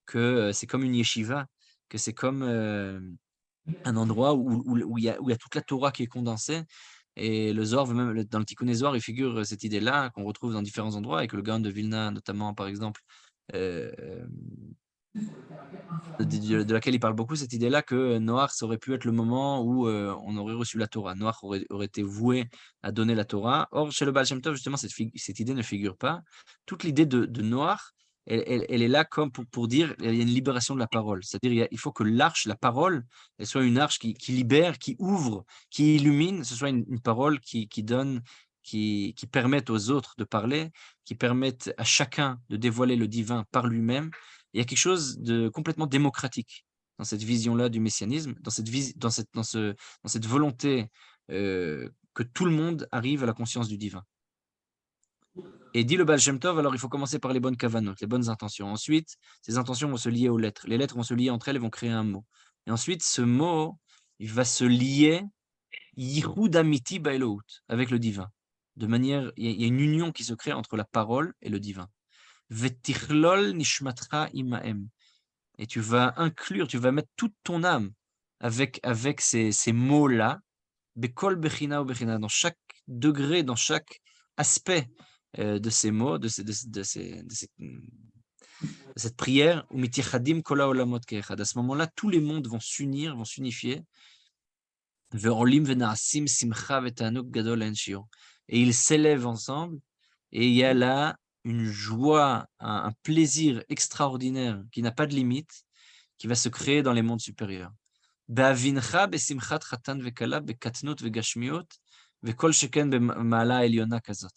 que c'est comme une yeshiva, que c'est comme un endroit où il y a toute la Torah qui est condensée. Et le Zohar, même dans le Tikkun Zohar, il figure cette idée-là qu'on retrouve dans différents endroits, et que le Gaon de Vilna, notamment, par exemple, euh, de laquelle il parle beaucoup, cette idée-là que Noach, ça aurait pu être le moment où on aurait reçu la Torah. Noach aurait été voué à donner la Torah. Or, chez le Baal Shem Tov, justement, cette idée ne figure pas. Toute l'idée de Noach, elle est là comme pour dire il y a une libération de la parole. C'est-à-dire il faut que l'arche, la parole, elle soit une arche qui libère, qui ouvre, qui illumine, ce soit une parole qui donne, qui permette aux autres de parler, qui permette à chacun de dévoiler le divin par lui-même. Il y a quelque chose de complètement démocratique dans cette vision-là du messianisme, dans cette volonté que tout le monde arrive à la conscience du divin. Et dit le Baal Shem Tov, alors il faut commencer par les bonnes kavanot, les bonnes intentions. Ensuite, ces intentions vont se lier aux lettres. Les lettres vont se lier entre elles et vont créer un mot. Et ensuite, ce mot, il va se lier Yichud Amiti Baelout, avec le divin. De manière, il y a une union qui se crée entre la parole et le divin. Vetichlol nishmatra imaem. Et tu vas inclure, tu vas mettre toute ton âme avec ces mots-là, bekol bechina ou bechina, dans chaque degré, dans chaque aspect de ces mots, de cette prière, ou mitichadim kola olamot keechad. À ce moment-là, tous les mondes vont s'unir, vont s'unifier. Ve'olim ve'na'asim simcha ve'tanuk gadol en shiur. Et ils s'élèvent ensemble, et il y a là une joie, un plaisir extraordinaire qui n'a pas de limite, qui va se créer dans les mondes supérieurs. Be'avincha besimchat chatan ve'kala be'katnut ve'gashmiut ve'kol sheken be'ma'ala elyona kazot.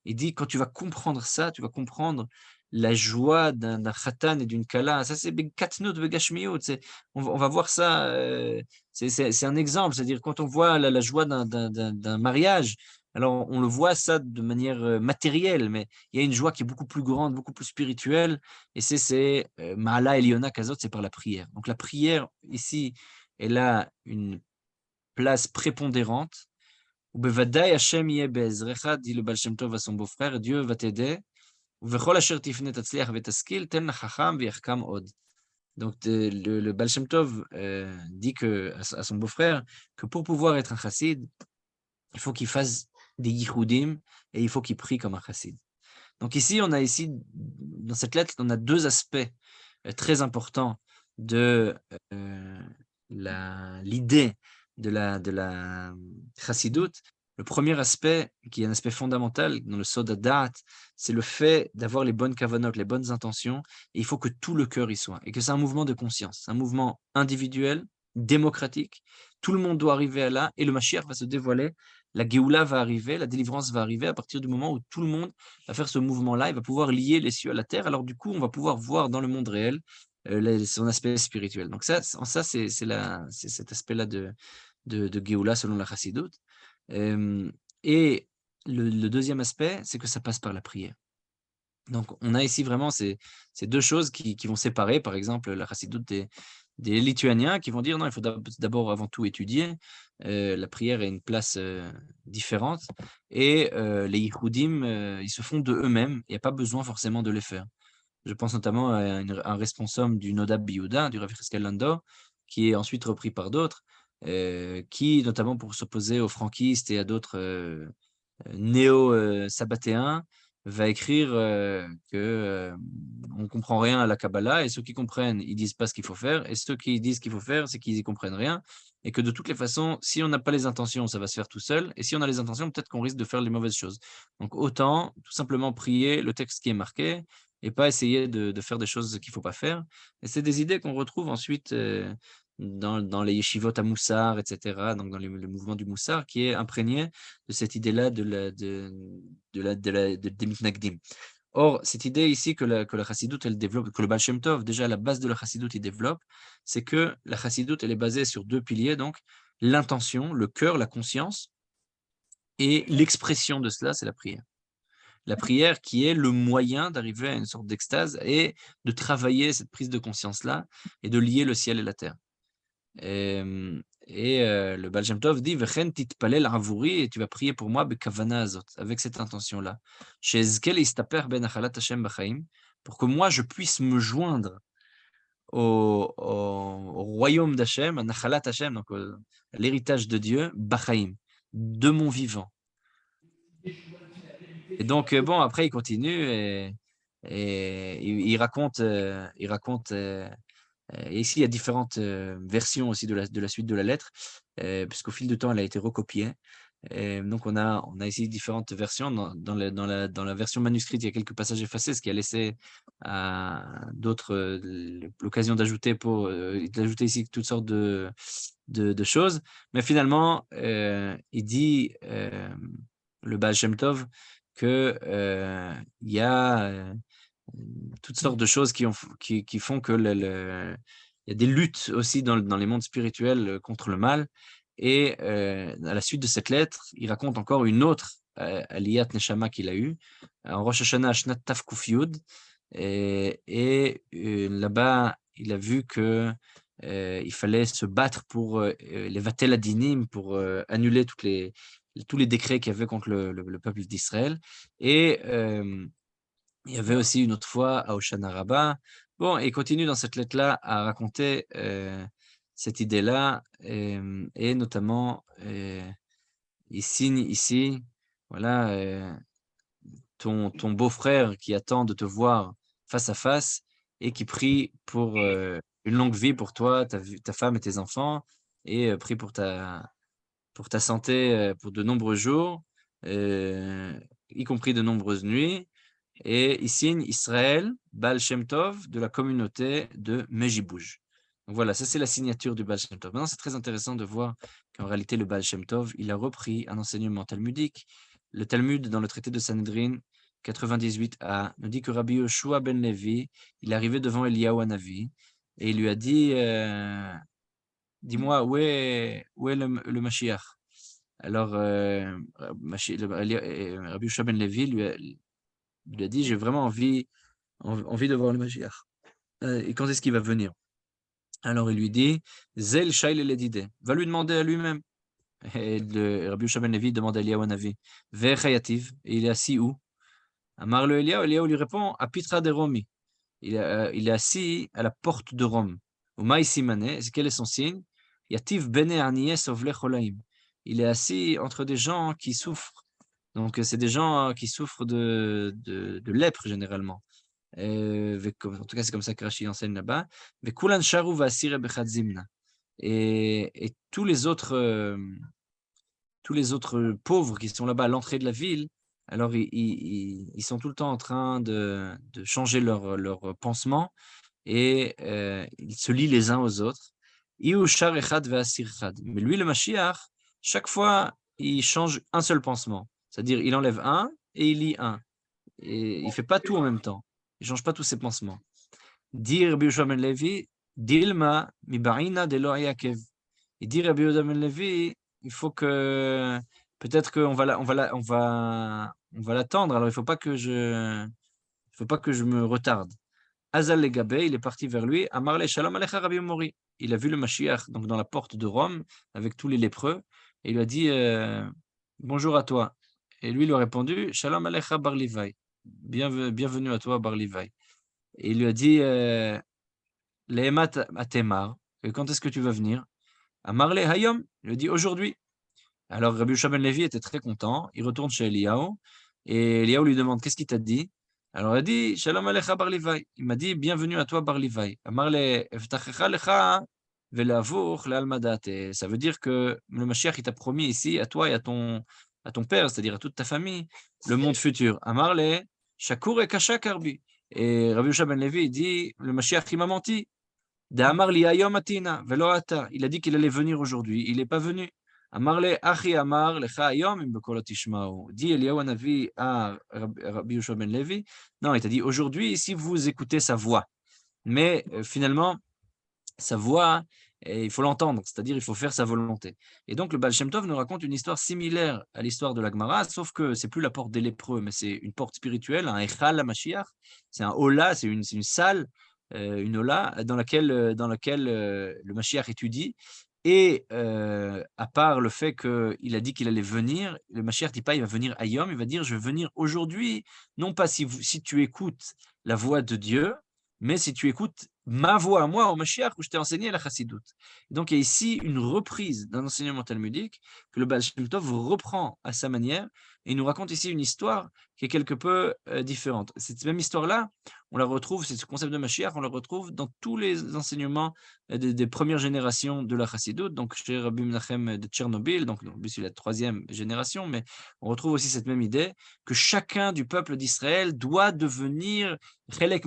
Il dit, quand tu vas comprendre ça, tu vas comprendre la joie d'un khatan et d'une kala. Ça, c'est be'katnut ve'gashmiut. On va voir ça, c'est un exemple. C'est-à-dire, quand on voit la joie d'un mariage, alors on le voit ça de manière matérielle, mais il y a une joie qui est beaucoup plus grande, beaucoup plus spirituelle, et c'est Ma'ala Eliona Kazot, c'est par la prière. Donc la prière, ici, elle a une place prépondérante. Ubevadai Hashem yeh be'ezrecha, dit le Baal Shem Tov à son beau-frère, Dieu va t'aider. Uvechol asher tifne tatzliach vetaskil, ten lachacham v'yachkam od. Donc le Baal Shem Tov dit à son beau-frère que pour pouvoir être un chassid, il faut qu'il fasse des yichudim et il faut qu'il prie comme un chassid. Donc ici, dans cette lettre, on a deux aspects très importants de l'idée de la chassidoute. Le premier aspect, qui est un aspect fondamental dans le Soda Da'at, c'est le fait d'avoir les bonnes kavanot, les bonnes intentions, et il faut que tout le cœur y soit, et que c'est un mouvement de conscience, un mouvement individuel, démocratique. Tout le monde doit arriver à là, et le Mashiach va se dévoiler, la Géoula va arriver, la délivrance va arriver à partir du moment où tout le monde va faire ce mouvement-là, il va pouvoir lier les cieux à la terre. Alors du coup, on va pouvoir voir dans le monde réel son aspect spirituel. Donc ça, c'est cet aspect-là de Géoula selon la Chassidoute. Et le deuxième aspect, c'est que ça passe par la prière. Donc on a ici vraiment ces deux choses qui vont séparer, par exemple, la Chassidoute des Lituaniens qui vont dire non, il faut d'abord avant tout étudier. La prière a une place différente, et les Yichudim, ils se font de eux-mêmes, il n'y a pas besoin forcément de les faire. Je pense notamment à un responsable du Nodab Yehuda, du Rav Yecheskel Lando, qui est ensuite repris par d'autres, qui, notamment pour s'opposer aux franquistes et à d'autres néo-sabbatéen va écrire que on comprend rien à la Kabbalah, et ceux qui comprennent, ils disent pas ce qu'il faut faire, et ceux qui disent qu'il faut faire, c'est qu'ils y comprennent rien, et que de toutes les façons, si on n'a pas les intentions, ça va se faire tout seul, et si on a les intentions, peut-être qu'on risque de faire les mauvaises choses. Donc autant tout simplement prier le texte qui est marqué, et pas essayer de faire des choses qu'il faut pas faire. Et c'est des idées qu'on retrouve ensuite dans les yeshivot à Moussar, etc., donc dans le mouvement du Moussar, qui est imprégné de cette idée-là des mitnagdim. Or, cette idée ici que la chassidoute, elle développe, que le Baal Shem Tov, déjà la base de la chassidoute, il développe, c'est que la chassidoute, elle est basée sur deux piliers, donc l'intention, le cœur, la conscience, et l'expression de cela, c'est la prière. La prière qui est le moyen d'arriver à une sorte d'extase et de travailler cette prise de conscience-là et de lier le ciel et la terre. Le Baal Shem Tov dit: «Vechen titpalel avouri», et tu vas prier pour moi bekavana azot, avec cette intention-là. She'ezke leistaper ben achalat Hashem bachaim, pour que moi je puisse me joindre au royaume d'Hachem, à Nachalat Hashem, donc à l'héritage de Dieu, bachaim, de mon vivant. Et donc bon, après il continue et il raconte, et ici, il y a différentes versions aussi de la suite de la lettre, puisqu'au fil du temps, elle a été recopiée. Donc, on a ici différentes versions. Dans la version manuscrite, il y a quelques passages effacés, ce qui a laissé à d'autres l'occasion d'ajouter ici toutes sortes de choses. Mais finalement, il dit, le Baal Shem Tov, que il y a toutes sortes de choses qui font que il y a des luttes aussi dans les mondes spirituels contre le mal. Et à la suite de cette lettre, il raconte encore une autre Aliyat Neshama qu'il a eue en Rosh Hashanah Shnat Tav Kuf Yud. Là-bas, il a vu que il fallait se battre pour les Vatel Adinim, pour annuler tous les décrets qu'il y avait contre le peuple d'Israël. Et il y avait aussi une autre fois à Hoshana Rabbah. Bon, et il continue dans cette lettre-là à raconter cette idée-là, et notamment, il signe ici, voilà, ton beau-frère qui attend de te voir face à face et qui prie pour une longue vie pour toi, ta femme et tes enfants, et prie pour ta santé pour de nombreux jours, y compris de nombreuses nuits. Et il signe Israël Baal Shem Tov de la communauté de Mejibouj. Donc voilà, ça c'est la signature du Baal Shem Tov. Maintenant, c'est très intéressant de voir qu'en réalité, le Baal Shem Tov, il a repris un enseignement talmudique. Le Talmud, dans le traité de Sanhedrin 98a, nous dit que Rabbi Yoshua ben Levi, il est arrivé devant Eliyahu Hanavi et il lui a dit dis-moi, où est le Mashiach? Alors, Rabbi Yoshua ben Levi lui a dit, j'ai vraiment envie de voir le Mashiach. Et quand est-ce qu'il va venir? Alors il lui dit, Zel Shail Eledide, va lui demander à lui-même. Et Rabbi Yoshua ben Levi demande à Eliyahu Hanavi, Ve'chayativ, et il est assis où? Amar le Eliyahu lui répond, à Pitra de Romi. Il est assis à la porte de Rome. Umaï Simane, quel est son signe? Yativ bene aniye sovle cholaim. Il est assis entre des gens qui souffrent. Donc, c'est des gens qui souffrent de lèpre, généralement. En tout cas, c'est comme ça que Rashi enseigne là-bas. Vekulan sharu va'asire bechad zimna. Et tous les autres pauvres qui sont là-bas à l'entrée de la ville, alors ils sont tout le temps en train de changer leur pansement, et ils se lient les uns aux autres. Iu shar echad ve'asir echad. Mais lui, le Mashiach, chaque fois, il change un seul pansement. C'est-à-dire, il enlève un et il lit un. Et il fait pas tout en même temps. Il change pas tous ses pansements. Dit Rabbi Yoshua ben Levi, Dilma mi ba'ina de lo yakev. Il dit Rabbi Yoshua ben Levi, il faut que peut-être qu'on va l'attendre. Alors il faut pas que je me retarde. Azal Legabe, il est parti vers lui. Amarle Shalom Alecha Rabbi Mori. Il a vu le Mashiach donc dans la porte de Rome avec tous les lépreux et il lui a dit bonjour à toi. Et lui a répondu Shalom Alecha Bar Livai. Bienvenue à toi Bar Livai. Et il lui a dit Lehemat Atemar. Et quand est-ce que tu vas venir? Amarle Hayom. Il lui a dit aujourd'hui. Alors Rabbi Yehoshua ben Levi était très content, il retourne chez Eliyahu et Eliyahu lui demande: «Qu'est-ce qu'il t'a dit?» Alors il dit: «Shalom alecha bar Livai». Il m'a dit: «Bienvenue à toi bar Livai». Amar le Evtachecha lecha ve'le'avuch le'alma da'ateh. Ça veut dire que le Mashiach, il t'a promis ici à toi et à ton père, c'est-à-dire à toute ta famille, le monde futur. Amar le Shakur et kasha karbi. Et Rabbi Yehoshua ben Levi, il dit: «Le Mashiach, il m'a menti. De'amar li hayom atina ve'lo ata». Il a dit qu'il allait venir aujourd'hui, il n'est pas venu. Amar le Achi amar lecha hayom im bekol tishma'u. Dit Eliyahu Hanavi à Rabbi Yehoshua ben Levi, non, il t'a dit aujourd'hui si vous écoutez sa voix. Mais finalement, sa voix, il faut l'entendre, c'est-à-dire il faut faire sa volonté. Et donc le Baal Shem Tov nous raconte une histoire similaire à l'histoire de la Gemara, sauf que c'est plus la porte des lépreux, mais c'est une porte spirituelle, un Echal HaMashiach, c'est un Ola, c'est une salle, une Ola dans laquelle le Mashiach étudie. Et à part le fait qu'il a dit qu'il allait venir, le Mashiach dit pas il va venir Ayom, il va dire je vais venir aujourd'hui, non pas si tu écoutes la voix de Dieu, mais si tu écoutes ma voix à moi, au Mashiach, où je t'ai enseigné la chassidoute. Donc il y a ici une reprise d'un enseignement talmudique que le Baal Shem Tov reprend à sa manière, et il nous raconte ici une histoire qui est quelque peu différente. Cette même histoire-là, on la retrouve, c'est ce concept de Mashiach, on la retrouve dans tous les enseignements des premières générations de la chassidoute, donc chez Rabbi Menachem de Tchernobyl, donc c'est la troisième génération, mais on retrouve aussi cette même idée que chacun du peuple d'Israël doit devenir Chelek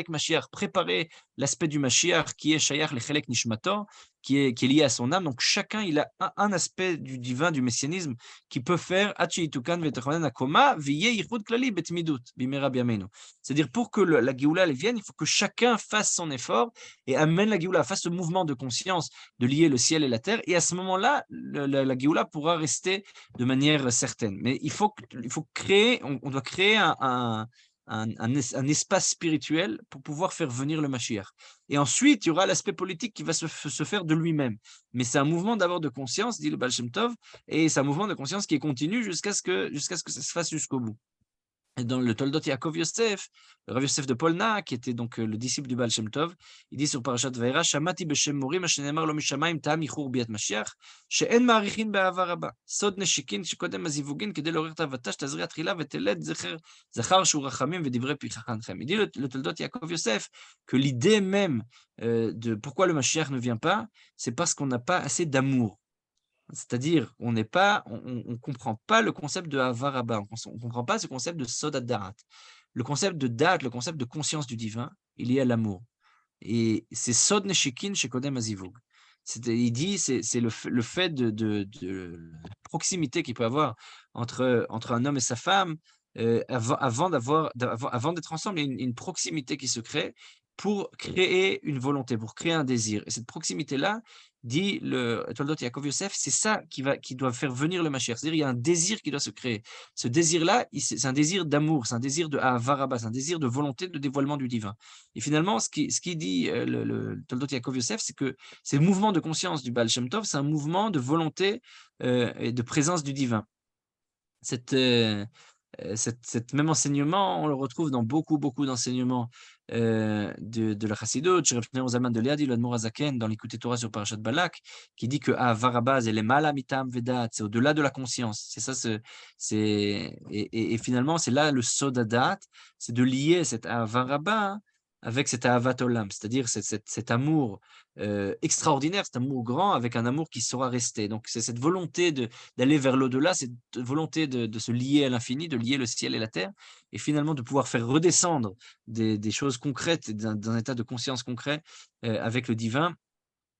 Mashiach, préparer l'aspect du Mashiach qui est Shayach le Chelek Nishmato, qui est lié à son âme. Donc chacun, il a un aspect du divin, du messianisme, qui peut faire c'est-à-dire pour que la Géoula elle vienne, il faut que chacun fasse son effort et amène la Géoula, fasse ce mouvement de conscience de lier le ciel et la terre. Et à ce moment-là, la Géoula pourra rester de manière certaine. Mais il faut créer, on doit créer un espace spirituel pour pouvoir faire venir le Mashiach. Et ensuite, il y aura l'aspect politique qui va se faire de lui-même. Mais c'est un mouvement d'abord de conscience, dit le Baal Shem Tov, et c'est un mouvement de conscience qui est continu jusqu'à ce que ça se fasse jusqu'au bout. Et dans le Toldot Yaakov Yosef, le Rav Yosef de Polna, qui était donc le disciple du Baal Shem Tov, il dit sur Parashat Vaera, Shamati b'shem morim, ashenemar lo mishamayim ta'am yichur biat Mashiach, she'en ma'arichin be'ahava rabba, sod neshikin shekodem azivugin, kedei לעורר תאוותה שתזריע תחילה ותלד זכר שהוא רחמים ודברי פי חכמכם. Il dit le Toldot Yaakov Yosef que l'idée même de pourquoi le Mashiach ne vient pas, c'est parce qu'on n'a pas assez d'amour. C'est-à-dire, on comprend pas le concept de Avaraba, on comprend pas ce concept de Sodat Darat. Le concept de Dat, le concept de conscience du divin, il est à l'amour. Et c'est Sod Neshikin chez Kodem Azivug. Il dit, c'est le fait de proximité qu'il peut avoir entre un homme et sa femme, avant d'être ensemble, il y a une proximité qui se crée pour créer une volonté, pour créer un désir. Et cette proximité-là, dit le Toldot Yaakov Yosef, c'est ça qui doit faire venir le Mashiach. C'est-à-dire, il y a un désir qui doit se créer. Ce désir-là, c'est un désir d'amour, c'est un désir de Avaraba, c'est un désir de volonté, de dévoilement du divin. Et finalement, ce qui dit le Toldot Yaakov Yosef, c'est que c'est le mouvement de conscience du Baal Shem Tov, c'est un mouvement de volonté et de présence du divin. Cet même enseignement, on le retrouve dans beaucoup d'enseignements de la Chassidoute. Chez Reb Shneor Zalman de Liadi, l'Admor Hazaken, dans l'Écoute Torah sur Parashat Balak, qui dit que Avarabaz et les Malamitam Vedat, c'est au-delà de la conscience. C'est ça, et finalement, c'est là le Sodadat, c'est de lier cet Avaraba avec cet Ahavat Olam, c'est-à-dire cet amour extraordinaire, cet amour grand, avec un amour qui saura rester. Donc, c'est cette volonté d'aller vers l'au-delà, cette volonté de se lier à l'infini, de lier le ciel et la terre, et finalement de pouvoir faire redescendre des choses concrètes, d'un état de conscience concret avec le divin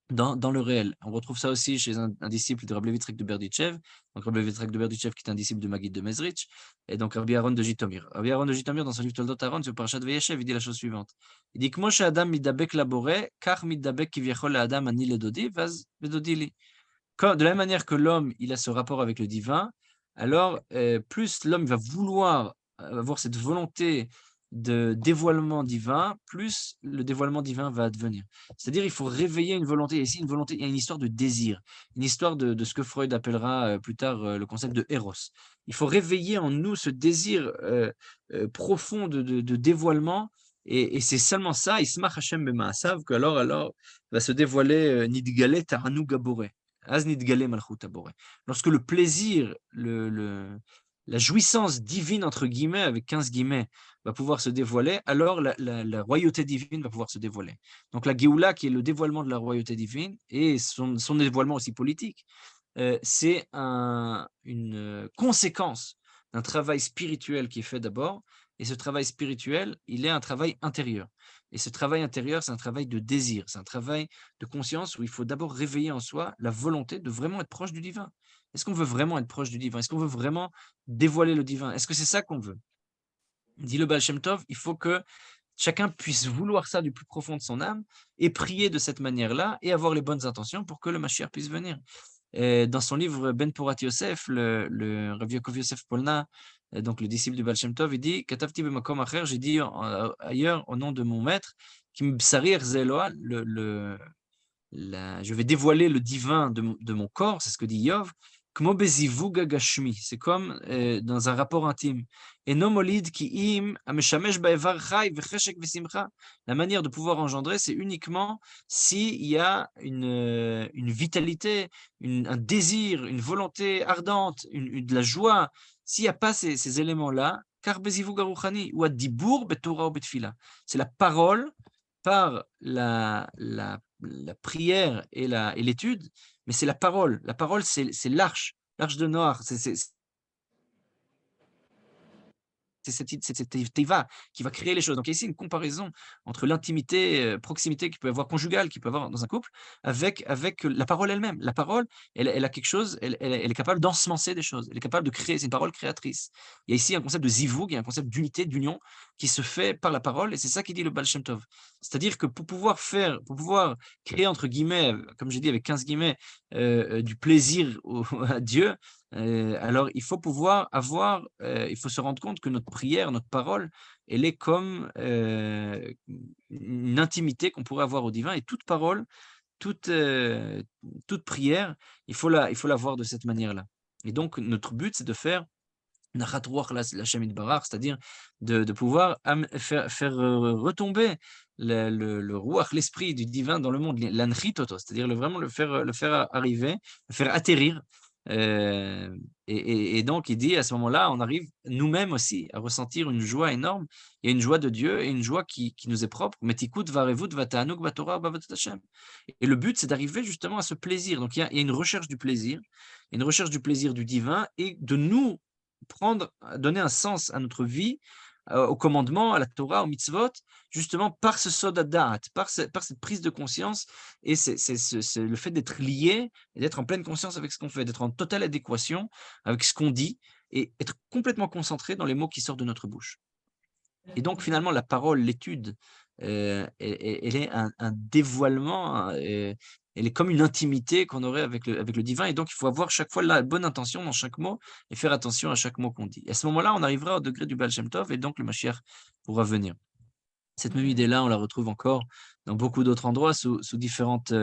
dans le réel. On retrouve ça aussi chez un disciple de Rabbi Levi de Berditchev, donc Rabbi Levi de Berditchev qui est un disciple de Maguid de Mezrich, et donc Rabbi Aaron de Jitomir. Rabbi Aaron de Jitomir, dans son livre Toldot Aaron, sur Parashat Vayeshev, il dit la chose suivante. Il dit que Moshe Adam midabek labore, kach midabek kivyachol Adam ani ledodi, vaz vedodili. De la même manière que l'homme, il a ce rapport avec le divin, alors plus l'homme va vouloir avoir cette volonté de dévoilement divin, plus le dévoilement divin va advenir. C'est-à-dire, il faut réveiller une volonté. Ici, une volonté, il y a une histoire de désir, une histoire de ce que Freud appellera plus tard le concept de Eros. Il faut réveiller en nous ce désir profond de dévoilement, et c'est seulement ça, Ismach Hashem b'ma'asav, que alors va se dévoiler Nidgalet Taranu Gaboré. Az nitgale malchut haboré. Lorsque le plaisir, la jouissance divine, entre guillemets, avec 15 guillemets, va pouvoir se dévoiler, alors la royauté divine va pouvoir se dévoiler. Donc la Géoula, qui est le dévoilement de la royauté divine, et son dévoilement aussi politique, c'est une conséquence d'un travail spirituel qui est fait d'abord, et ce travail spirituel, il est un travail intérieur. Et ce travail intérieur, c'est un travail de désir, c'est un travail de conscience où il faut d'abord réveiller en soi la volonté de vraiment être proche du divin. Est-ce qu'on veut vraiment être proche du divin? Est-ce qu'on veut vraiment dévoiler le divin? Est-ce que c'est ça qu'on veut? Dit le Baal Shem Tov, il faut que chacun puisse vouloir ça du plus profond de son âme et prier de cette manière-là et avoir les bonnes intentions pour que le Mashiach puisse venir. Et dans son livre Ben Porat Yosef, le Rav Yaakov Yosef Polna, donc le disciple du Baal Shem Tov, il dit Katavti b'makom acher, j'ai dit ailleurs au nom de mon maître, qui me psarir zeloa, je vais dévoiler le divin de mon corps, c'est ce que dit Yov, Kmo bezivuga gashmi, c'est comme dans un rapport intime. Et nomolid ki im ameshamesh ba'evar chai v'cheshek v'simcha. La manière de pouvoir engendrer, c'est uniquement s'il y a une vitalité, un désir, une volonté ardente, de la joie. S'il n'y a pas ces éléments-là, car bezivuga ruchani, ou ad-dibour betorah ou betfila. C'est la parole par la prière et l'étude, mais c'est la parole. La parole, c'est l'arche de Noir. C'est cette teiva qui va créer les choses. Donc, il y a ici une comparaison entre l'intimité, proximité qu'il peut y avoir conjugale, qu'il peut y avoir dans un couple, avec la parole elle-même. La parole, elle a quelque chose, elle est capable d'ensemencer des choses, elle est capable de créer, c'est une parole créatrice. Il y a ici un concept de zivug, il y a un concept d'unité, d'union, qui se fait par la parole, et c'est ça qui dit le Baal Shem Tov. C'est-à-dire que pour pouvoir créer, entre guillemets, comme j'ai dit avec 15 guillemets, du plaisir à Dieu, alors il faut pouvoir avoir, il faut se rendre compte que notre prière, notre parole, elle est comme une intimité qu'on pourrait avoir au divin, et toute parole, toute, toute prière, il faut la voir de cette manière-là. Et donc notre but, c'est de faire Nachat Ruach l'Hashem Yitbarach, c'est-à-dire de pouvoir faire retomber le Ruach, l'esprit du divin dans le monde, l'Anchitoto, c'est-à-dire vraiment le faire arriver, le faire atterrir. Et donc, il dit, à ce moment-là, on arrive nous-mêmes aussi à ressentir une joie énorme. Il y a une joie de Dieu et une joie qui nous est propre. Metikut varevut vataanuk vatorah bavatot Hashem. Et le but, c'est d'arriver justement à ce plaisir. Donc, il y a une recherche du plaisir, une recherche du plaisir du divin, et de nous donner un sens à notre vie, au commandement, à la Torah, au mitzvot, justement par ce soda da'at, par cette prise de conscience, et c'est le fait d'être lié et d'être en pleine conscience avec ce qu'on fait, d'être en totale adéquation avec ce qu'on dit et être complètement concentré dans les mots qui sortent de notre bouche. Et donc finalement, la parole, l'étude, elle est un dévoilement, elle est comme une intimité qu'on aurait avec le divin, et donc il faut avoir chaque fois la bonne intention dans chaque mot et faire attention à chaque mot qu'on dit. Et à ce moment-là, on arrivera au degré du Baal Shem Tov, et donc le Mashiach pourra venir. Cette même idée-là, on la retrouve encore dans beaucoup d'autres endroits sous différentes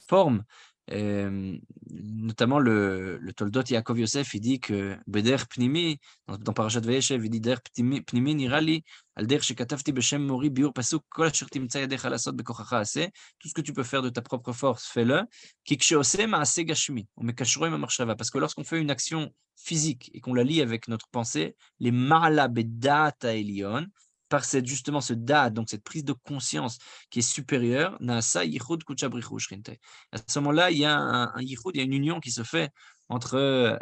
formes. Notamment le Toldot Yaakov Yosef, il dit que Beder Pnimi, dans Parashat Vayeshev, il dit Der Pnimi nirali, al der shekatavti beshem mori biur pasuk kol asher timtza yadecha lasot bekochacha aseh, tout ce que tu peux faire de ta propre force, fais-le. Ki ksheoseh ma'aseh gashmi, ou mekashro im ha'marshava, parce que lorsqu'on fait une action physique et qu'on la lie avec notre pensée, les ma'ala bedat ha'elion, par justement ce da'at, donc cette prise de conscience qui est supérieure, na'asa yichud kucha brichu shrinte. À ce moment-là, il y a un yichud, il y a une union qui se fait entre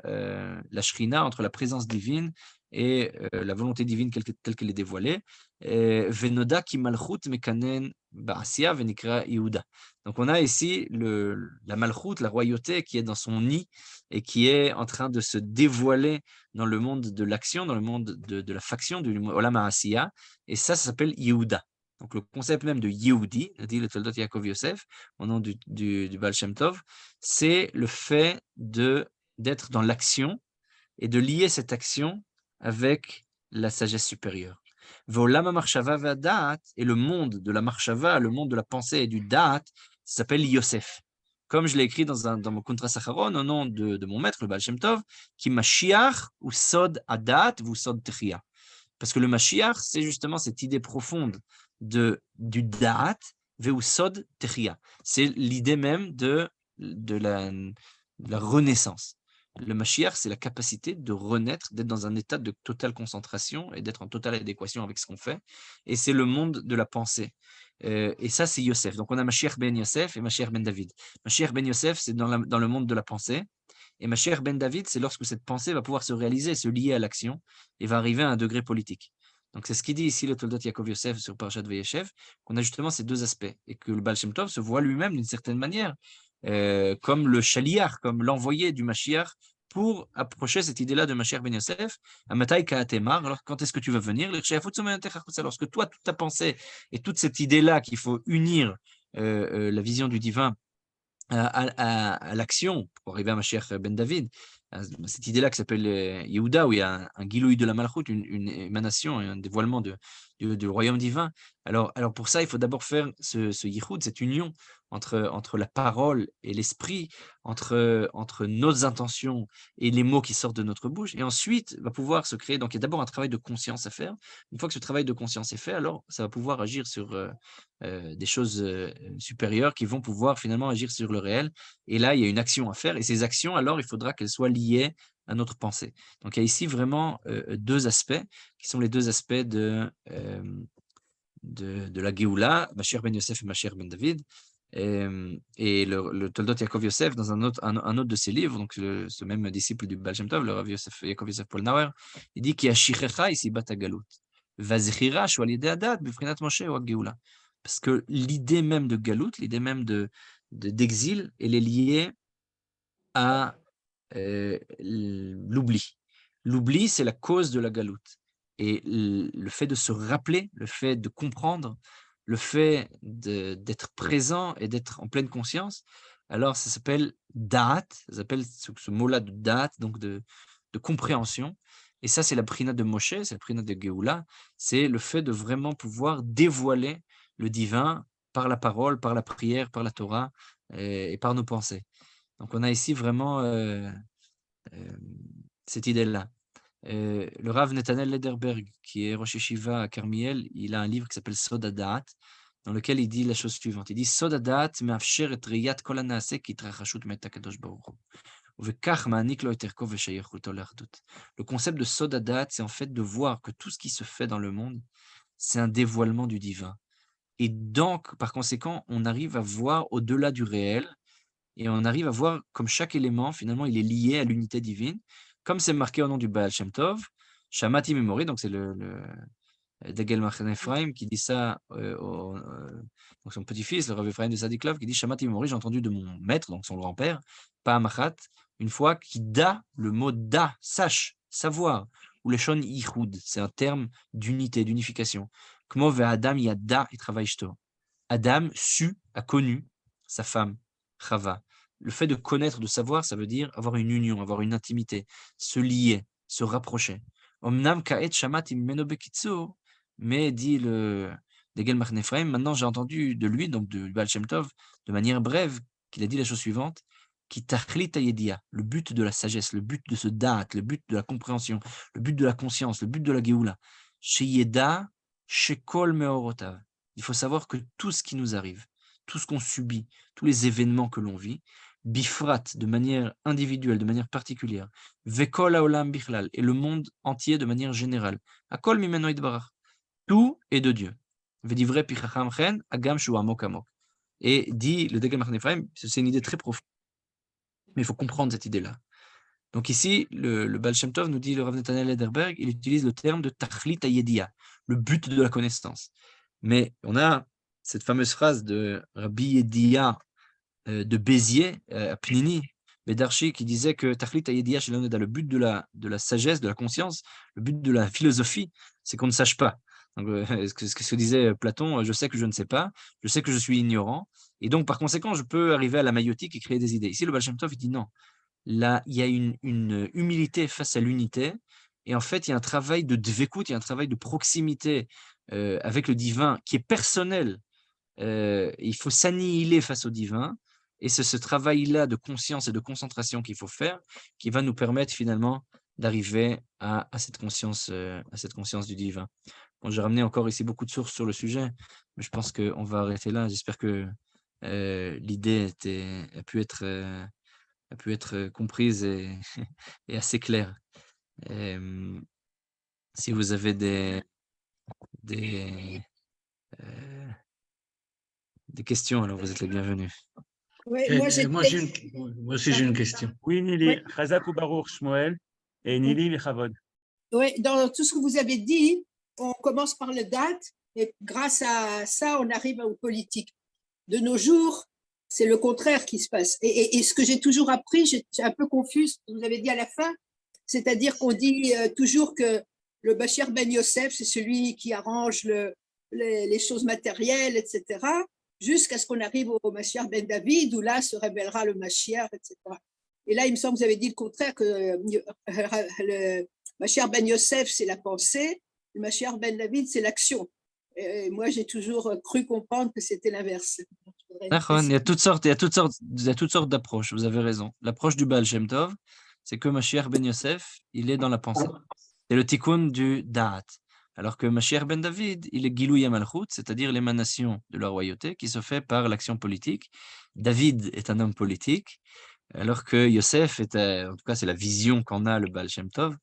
la shrina, entre la présence divine et la volonté divine telle qu'elle est dévoilée. Venoda ki malchut mekanen ba'asiya venikra Yehuda. Donc on a ici la malchut, la royauté qui est dans son nid et qui est en train de se dévoiler dans le monde de l'action, dans le monde de la faction, du Olam HaAsiya, et ça s'appelle Yehuda. Donc le concept même de Yehudi, dit le Toldot Yaakov Yosef, au nom du Baal Shem Tov, c'est le fait d'être dans l'action et de lier cette action avec la sagesse supérieure. Ve'olam ha'marshava ve'ada'at, et le monde de la marshava, le monde de la pensée et du da'at, s'appelle Yosef. Comme je l'ai écrit dans mon Kontra Sacharon, au nom de mon maître, le Baal Shem Tov, qui Mashiach ou Sod Adat ou Sod Techia. Parce que le Mashiach, c'est justement cette idée profonde du Da'at, veusod techia. C'est l'idée même de la renaissance. Le Mashiach, c'est la capacité de renaître, d'être dans un état de totale concentration et d'être en totale adéquation avec ce qu'on fait. Et c'est le monde de la pensée. Et ça, c'est Yosef. Donc, on a Mashiach ben Yosef et Mashiach ben David. Mashiach ben Yosef, c'est dans le monde de la pensée. Et Mashiach ben David, c'est lorsque cette pensée va pouvoir se réaliser, se lier à l'action et va arriver à un degré politique. Donc, c'est ce qu'il dit ici, le Toldot Yaakov Yosef sur Parashat Vayeshev, qu'on a justement ces deux aspects et que le Baal Shem Tov se voit lui-même d'une certaine manière comme le Shaliach, comme l'envoyé du Mashiach pour approcher cette idée-là de Mashiach ben Yosef. Alors, quand est-ce que tu vas venir? Lorsque toi, toute ta pensée et toute cette idée-là qu'il faut unir la vision du divin à l'action pour arriver à Mashiach ben David, cette idée-là qui s'appelle Yehuda, où il y a un Gilouï de la Malchut, une émanation, un dévoilement du royaume divin. Alors pour ça, il faut d'abord faire ce yichud, cette union entre la parole et l'esprit, entre nos intentions et les mots qui sortent de notre bouche, et ensuite va pouvoir se créer. Donc il y a d'abord un travail de conscience à faire. Une fois que ce travail de conscience est fait, alors ça va pouvoir agir sur des choses supérieures qui vont pouvoir finalement agir sur le réel. Et là, il y a une action à faire. Et ces actions, alors, il faudra qu'elles soient liées à notre pensée. Donc, il y a ici vraiment deux aspects qui sont les deux aspects de la Géoula, Mashiach ben Yosef et Mashiach ben David. Et le Toldot Yaakov Yosef, dans un autre de ses livres, donc ce même disciple du Baal Shem Tov, le Rav Yosef, Yaakov Yosef Polnauer, il dit qu'il y a Shichecha ici bat galut. Vazechira shu al yedei adat b'frinat Moshe ou Géoula. Parce que l'idée même de Galout, l'idée même d'exil, elle est liée à l'oubli. L'oubli, c'est la cause de la galoute. Et le fait de se rappeler, le fait de comprendre, le fait d'être présent et d'être en pleine conscience, alors ça s'appelle da'at, ça s'appelle ce mot-là de da'at, donc de compréhension. Et ça, c'est la prina de Moshe, c'est la prina de Géoula, c'est le fait de vraiment pouvoir dévoiler le divin par la parole, par la prière, par la Torah et par nos pensées. Donc on a ici vraiment cette idée-là. Le Rav Netanel Lederberg, qui est Rosh Yeshiva à Carmiel, il a un livre qui s'appelle Sod HaDa'at, dans lequel il dit la chose suivante. Il dit Sod HaDa'at me'afsher et riyat kol ha'naaseh ki'trachashut me'et HaKadosh Baruch Hu. Uvekach ma'anik lo et erko ve'shayechuto le'achdut. Le concept de Sod HaDa'at, c'est en fait de voir que tout ce qui se fait dans le monde, c'est un dévoilement du divin. Et donc, par conséquent, on arrive à voir au-delà du réel, et on arrive à voir comme chaque élément, finalement, il est lié à l'unité divine, comme c'est marqué au nom du Baal Shem Tov, Shamati Memori, donc c'est le Degel Machen Ephraim qui dit ça, donc son petit-fils, le Rav Ephraim de Sadiklov, qui dit Shamati Memori, j'ai entendu de mon maître, donc son grand-père, Pahamachat, une fois, qui da, le mot da, sache, savoir, ou le shon yichud, c'est un terme d'unité, d'unification. Kmo ve Adam yada et travaille shto. Adam su, a connu sa femme, Chava. Le fait de connaître, de savoir, ça veut dire avoir une union, avoir une intimité, se lier, se rapprocher. Omnam ka'et shamati mimeno bekitso, mais dit le Degel Machen Ephraim, maintenant j'ai entendu de lui, donc de Baal Shem Tov, de manière brève, qu'il a dit la chose suivante, qui tachlit hayedia, le but de la sagesse, le but de ce da'at, le but de la compréhension, le but de la conscience, le but de la geoula. Sheyeda, shekol meorotav. Il faut savoir que tout ce qui nous arrive, tout ce qu'on subit, tous les événements que l'on vit, bifrat, de manière individuelle, de manière particulière, vekol haolam bichlal, et le monde entier de manière générale, akol mimeno itbarach, tout est de Dieu. Vedivre pichacham chen, agam shu amok amok. Et dit le Degel Machen Ephraim, c'est une idée très profonde, mais il faut comprendre cette idée-là. Donc ici, le Baal Shem Tov nous dit, le Rav Netanel Lederberg, il utilise le terme de tachlit hayedia, le but de la connaissance. Mais on a cette fameuse phrase de Rabbi Yedia de Béziers, à Pnini, Bédarchi, qui disait que Tachlit Hayedia chez l'Oneda, le but de la sagesse, de la conscience, le but de la philosophie, c'est qu'on ne sache pas. Donc, ce que disait Platon, je sais que je ne sais pas, je sais que je suis ignorant, et donc par conséquent, je peux arriver à la maïotique et créer des idées. Ici, le Baal Shem Tov, il dit non. Là, il y a une humilité face à l'unité, et en fait, il y a un travail de dvekut, il y a un travail de proximité avec le divin qui est personnel. Il faut s'annihiler face au divin, et c'est ce travail-là de conscience et de concentration qu'il faut faire, qui va nous permettre finalement d'arriver à cette conscience du divin. Bon, j'ai ramené encore ici beaucoup de sources sur le sujet, mais je pense qu'on va arrêter là. J'espère que l'idée a pu être comprise et, et assez claire. Et, si vous avez des, euh, des questions, alors vous êtes les bienvenus. Ouais, moi, Moi aussi, j'ai une question. Oui, Nili, Ouais. Chazak ou Baruch Shmuel, et Nili Vichavod. ouais, dans tout ce que vous avez dit, on commence par le date, et grâce à ça, on arrive aux politiques. De nos jours, c'est le contraire qui se passe. Et ce que j'ai toujours appris, j'étais un peu confuse, vous avez dit à la fin, c'est-à-dire qu'on dit toujours que le Bachir Ben Yosef, c'est celui qui arrange les choses matérielles, etc., jusqu'à ce qu'on arrive au Mashiach Ben David, où là se révélera le Mashiach, etc. Et là, il me semble que vous avez dit le contraire, que le Mashiach Ben Yosef, c'est la pensée, le Mashiach Ben David, c'est l'action. Et moi, j'ai toujours cru comprendre que c'était l'inverse. Il y a toutes sortes, il y a toutes sortes d'approches, vous avez raison. L'approche du Baal Shem Tov, c'est que Mashiach Ben Yosef, il est dans la pensée. C'est le tikkun du Da'at. Alors que Mashiach Ben David, il est Gilou Yamalchut, c'est-à-dire l'émanation de la royauté qui se fait par l'action politique. David est un homme politique, alors que Yosef en tout cas, c'est la vision qu'en a le Baal Shem Tov.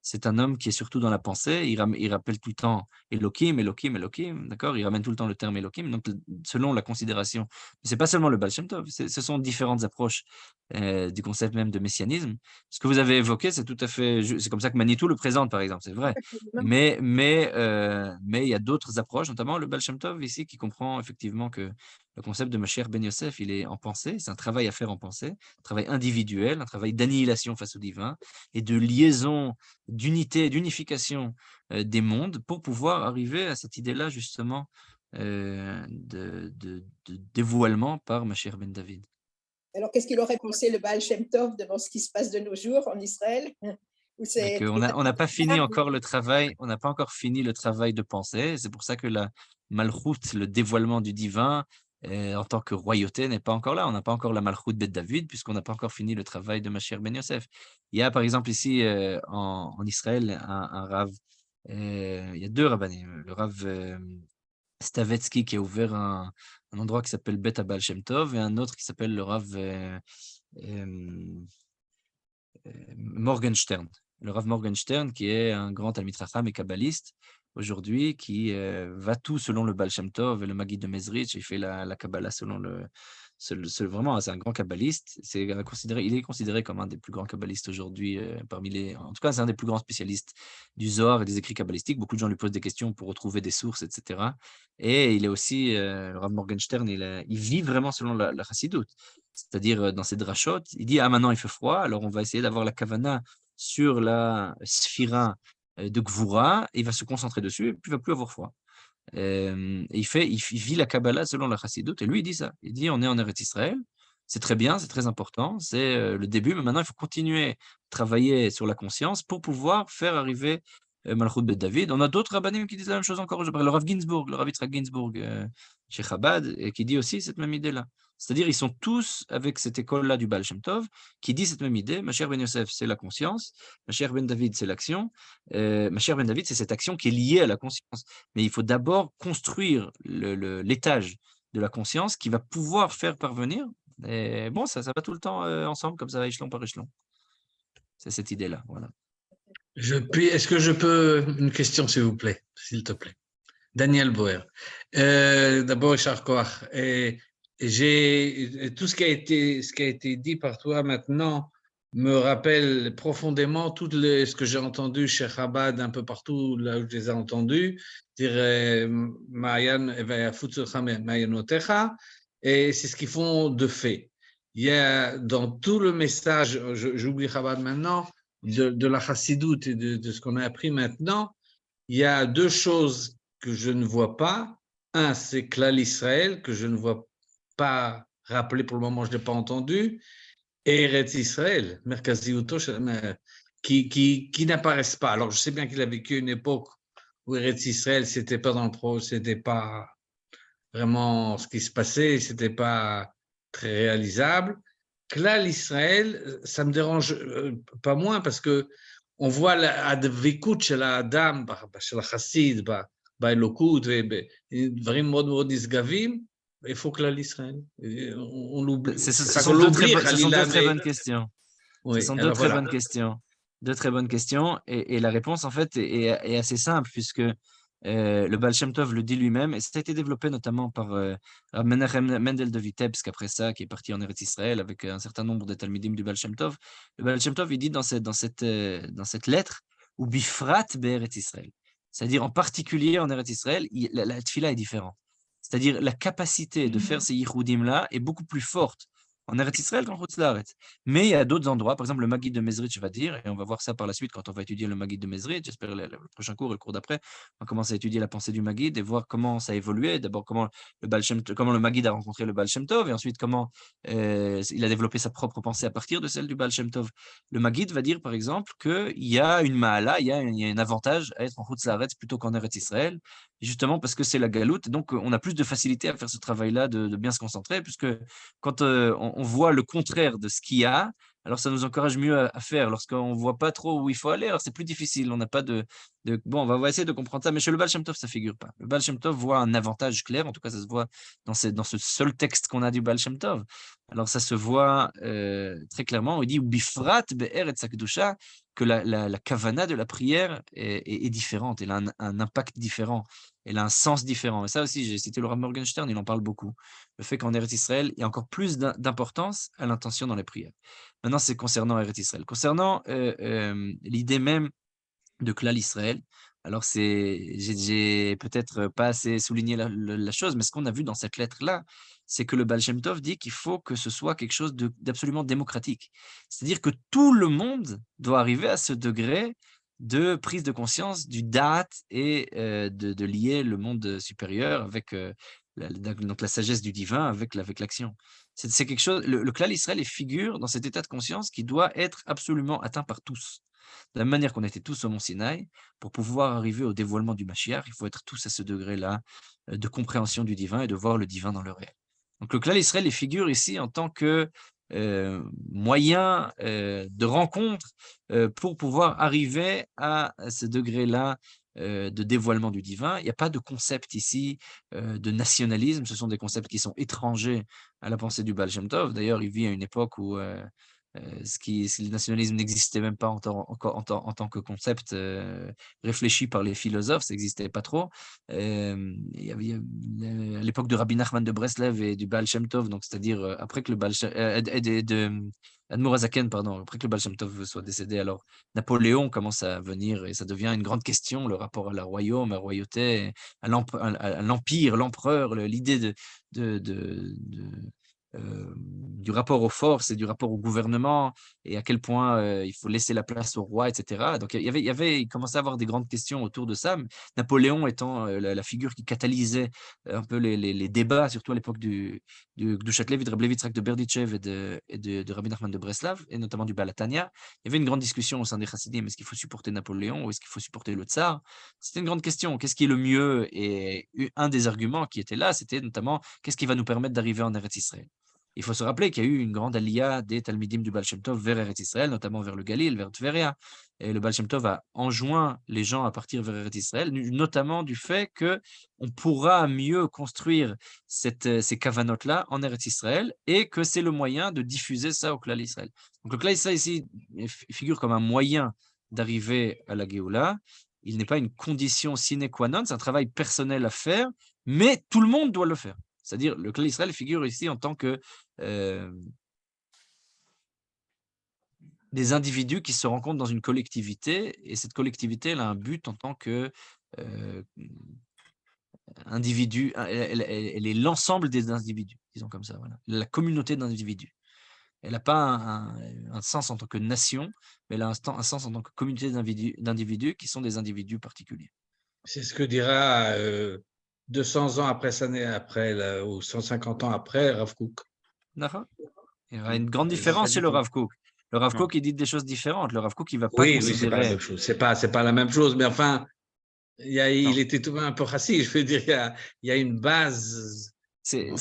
C'est un homme qui est surtout dans la pensée. Il rappelle tout le temps Elohim, Elohim, Elohim. D'accord? Il ramène tout le temps le terme Elohim. Donc, selon la considération, c'est pas seulement le Baal Shem Tov. Ce sont différentes approches du concept même de messianisme. Ce que vous avez évoqué, c'est tout à fait. C'est comme ça que Manitou le présente, par exemple. C'est vrai. Mais il y a d'autres approches, notamment le Baal Shem Tov ici, qui comprend effectivement que le concept de Mashiach Ben Yosef, il est en pensée. C'est un travail à faire en pensée, un travail individuel, un travail d'annihilation face au divin et de liaison, d'unité, d'unification des mondes pour pouvoir arriver à cette idée-là, justement, de dévoilement par Mashiach Ben David. Alors, qu'est-ce qu'il aurait pensé le Baal Shem Tov devant ce qui se passe de nos jours en Israël? On n'a pas fini encore le travail, on n'a pas encore fini le travail de pensée. C'est pour ça que la Malchut, le dévoilement du divin, en tant que royauté, n'est pas encore là. On n'a pas encore la Malchut Bet David, puisqu'on n'a pas encore fini le travail de Mashiach Ben Yosef. Il y a par exemple ici en Israël un Rav, il y a deux rabbanim. Le Rav Stavetsky qui a ouvert un endroit qui s'appelle Bet Abal Shem Tov et un autre qui s'appelle le Rav Morgenstern. Le Rav Morgenstern, qui est un grand Talmid Chacham et kabbaliste, aujourd'hui, qui va tout selon le Baal Shem Tov et le Maggid de Mezrich, il fait la Kabbalah selon vraiment, c'est un grand kabbaliste. Il est considéré comme un des plus grands kabbalistes aujourd'hui, en tout cas, c'est un des plus grands spécialistes du Zohar et des écrits kabbalistiques. Beaucoup de gens lui posent des questions pour retrouver des sources, etc. Et il est aussi, le Rav Morgenstern, il vit vraiment selon la Chassidut. C'est-à-dire, dans ses drachot, il dit, ah, maintenant il fait froid, alors on va essayer d'avoir la kavana sur la sphira de Gvura, et il va se concentrer dessus, et puis il ne va plus avoir froid. Et il vit la Kabbalah selon la Chassidut, et lui, il dit ça. Il dit, on est en Eretz Israël, c'est très bien, c'est très important, c'est le début, mais maintenant, il faut continuer à travailler sur la conscience pour pouvoir faire arriver Malchut Bet David. On a d'autres rabbanim qui disent la même chose encore. Le Rav Ginsburg, le Rav Yitzhak Ginsburg, chez Chabad, et qui dit aussi cette même idée-là. C'est-à-dire, ils sont tous avec cette école-là du Baal Shem Tov, qui dit cette même idée. Mashiach Ben Yosef, c'est la conscience. Mashiach Ben David, c'est l'action. Mashiach Ben David, c'est cette action qui est liée à la conscience. Mais il faut d'abord construire l'étage de la conscience qui va pouvoir faire parvenir. Et bon, ça va tout le temps ensemble, comme ça, échelon par échelon. C'est cette idée-là, voilà. Est-ce que je peux une question, s'il vous plaît, s'il te plaît? Daniel Boer. D'abord, Charcoach. Tout ce qui a été dit par toi maintenant me rappelle profondément tout ce que j'ai entendu chez Chabad un peu partout là où je les ai entendus, dire et c'est ce qu'ils font de fait. Il y a dans tout le message, j'oublie Chabad maintenant, de la Chassidut et de ce qu'on a appris maintenant, il y a deux choses que je ne vois pas. Un, c'est Klal Israël, que je ne vois pas rappelé pour le moment, je ne l'ai pas entendu, et Eretz Israël, Merkaziuto, qui n'apparaissent pas. Alors, je sais bien qu'il a vécu une époque où Eretz Israël, c'était pas vraiment ce qui se passait, c'était pas très réalisable. Klal Israël, ça me dérange pas moins parce que on voit הדבקות של האדם, של החסיד, באלוקות ודברים מאוד מאוד נשגבים, איפה כלל ישראל? On l'oublie. Ce C'est pas sont qu'on deux l'oublie, ce sont deux Khalila, très mais bonnes questions. Ce oui, sont deux alors très voilà. bonnes questions. Deux très bonnes questions. Et la réponse, en fait, est assez simple, puisque le Baal Shem Tov le dit lui-même, et ça a été développé notamment par Rav Menachem Mendel de Vitebsk, après ça, qui est parti en Eretz Israël avec un certain nombre de Talmidim du Baal Shem Tov. Le Baal Shem Tov, il dit dans cette lettre, ou Bifrat be'Eretz Israël, c'est-à-dire en particulier en Eretz Israël, la tefila est différente. C'est-à-dire la capacité de faire ces yichoudim-là est beaucoup plus forte en Eretz Israël qu'en Chutz La'aretz. Mais il y a d'autres endroits, par exemple le Maggid de Mezritch va dire, et on va voir ça par la suite quand on va étudier le Maggid de Mezritch, j'espère le prochain cours et le cours d'après, on va commencer à étudier la pensée du Maggid et voir comment ça a évolué. D'abord, comment le Maggid a rencontré le Baal Shem Tov, et ensuite comment il a développé sa propre pensée à partir de celle du Baal Shem Tov. Le Maggid va dire, par exemple, qu'il y a une Ma'ala, il y a un avantage à être en Chutz La'aretz plutôt qu'en Eretz Israël, justement parce que c'est la galoute, donc on a plus de facilité à faire ce travail-là, de bien se concentrer, puisque quand on voit le contraire de ce qu'il y a, alors ça nous encourage mieux à faire. Lorsqu'on ne voit pas trop où il faut aller, alors c'est plus difficile. On n'a pas Bon, on va essayer de comprendre ça, mais chez le Baal Shem Tov, ça ne figure pas. Le Baal Shem Tov voit un avantage clair, en tout cas, ça se voit dans ce seul texte qu'on a du Baal Shem Tov. Alors ça se voit très clairement. Il dit Bifrat be'eretz hakdusha, que la kavana de la prière est différente. Elle a un impact différent. Elle a un sens différent. Et ça aussi, j'ai cité le Rav Morgenstern, il en parle beaucoup. Le fait qu'en Eretz Israël, il y a encore plus d'importance à l'intention dans les prières. Maintenant, c'est concernant Eretz Israël. Concernant l'idée même de Klal Israël, alors j'ai peut-être pas assez souligné la chose, mais ce qu'on a vu dans cette lettre-là, c'est que le Baal Shem Tov dit qu'il faut que ce soit quelque chose d'absolument démocratique. C'est-à-dire que tout le monde doit arriver à ce degré de prise de conscience du da'at et de lier le monde supérieur avec donc la sagesse du divin avec l'action. C'est quelque chose, le Klal Israël est figure dans cet état de conscience qui doit être absolument atteint par tous. De la même manière qu'on était tous au Mont Sinaï, pour pouvoir arriver au dévoilement du Mashiach, il faut être tous à ce degré-là de compréhension du divin et de voir le divin dans le réel. Donc le Klal Israël est figure ici en tant que moyen de rencontre pour pouvoir arriver à ce degré-là de dévoilement du divin. Il n'y a pas de concept ici de nationalisme, ce sont des concepts qui sont étrangers à la pensée du Baal Shem Tov. D'ailleurs, il vit à une époque où le nationalisme n'existait même pas en tant que concept réfléchi par les philosophes, ça n'existait pas trop. Il y avait, à l'époque de Rabbi Nachman de Breslev et du Baal Shem Tov, donc c'est-à-dire après que le Baal Admor Hazaken, pardon, après que le Baal Shem Tov soit décédé, alors Napoléon commence à venir et ça devient une grande question, le rapport à la royaume, à la royauté, à l'empire, l'empereur, l'idée du rapport aux forces et du rapport au gouvernement et à quel point il faut laisser la place au roi, etc. Donc il commençait à avoir des grandes questions autour de ça. Napoléon étant la figure qui catalysait un peu les débats, surtout à l'époque du Gdushat Levi, de Reb Levi Yitzhak de Berditchev et de Rabbi Nachman de Breslav, et notamment du Baal HaTanya. Il y avait une grande discussion au sein des Chassidim, est-ce qu'il faut supporter Napoléon ou est-ce qu'il faut supporter le tsar? C'était une grande question, qu'est-ce qui est le mieux? Et un des arguments qui était là, c'était notamment qu'est-ce qui va nous permettre d'arriver en Eretz Israël? Il faut se rappeler qu'il y a eu une grande aliyah des Talmidim du Baal Shem Tov vers Eretz Israël, notamment vers le Galil, vers Tveria. Et le Baal Shem Tov a enjoint les gens à partir vers Eretz Israël, notamment du fait qu'on pourra mieux construire ces kavanotes-là en Eretz Israël et que c'est le moyen de diffuser ça au Klal Israël. Donc le Klal Israël ici figure comme un moyen d'arriver à la Géoula. Il n'est pas une condition sine qua non, c'est un travail personnel à faire, mais tout le monde doit le faire. C'est-à-dire, le Klal Israël figure ici en tant que des individus qui se rencontrent dans une collectivité, et cette collectivité, elle a un but en tant que individu, elle est l'ensemble des individus, disons comme ça, voilà. La communauté d'individus. Elle n'a pas un sens en tant que nation, mais elle a un sens en tant que communauté d'individus qui sont des individus particuliers. C'est ce que dira 200 ans après, ou 150 ans après, Rav Kook. D'accord. Il y aura une grande différence chez le Rav Kook. Le Rav Kook, il dit des choses différentes. Le Rav Kook, il ne va pas considérer… Oui, c'est pas la même chose. C'est pas la même chose, mais enfin, il était tout un peu raciste. Je veux dire, il y a une base… C'est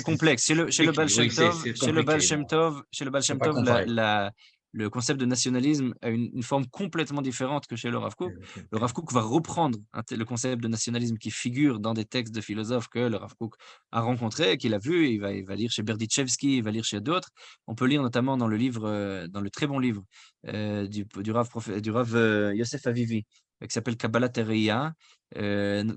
complexe. Chez le Baal Shem Tov, le concept de nationalisme a une forme complètement différente que chez le Rav Kook. Le Rav Kook va reprendre le concept de nationalisme qui figure dans des textes de philosophes que le Rav Kook a rencontrés, qu'il a vu, il va lire chez Berdichevski, il va lire chez d'autres. On peut lire notamment dans le livre, dans le très bon livre du Rav Yosef Avivi, qui s'appelle Kabbalah Tereia,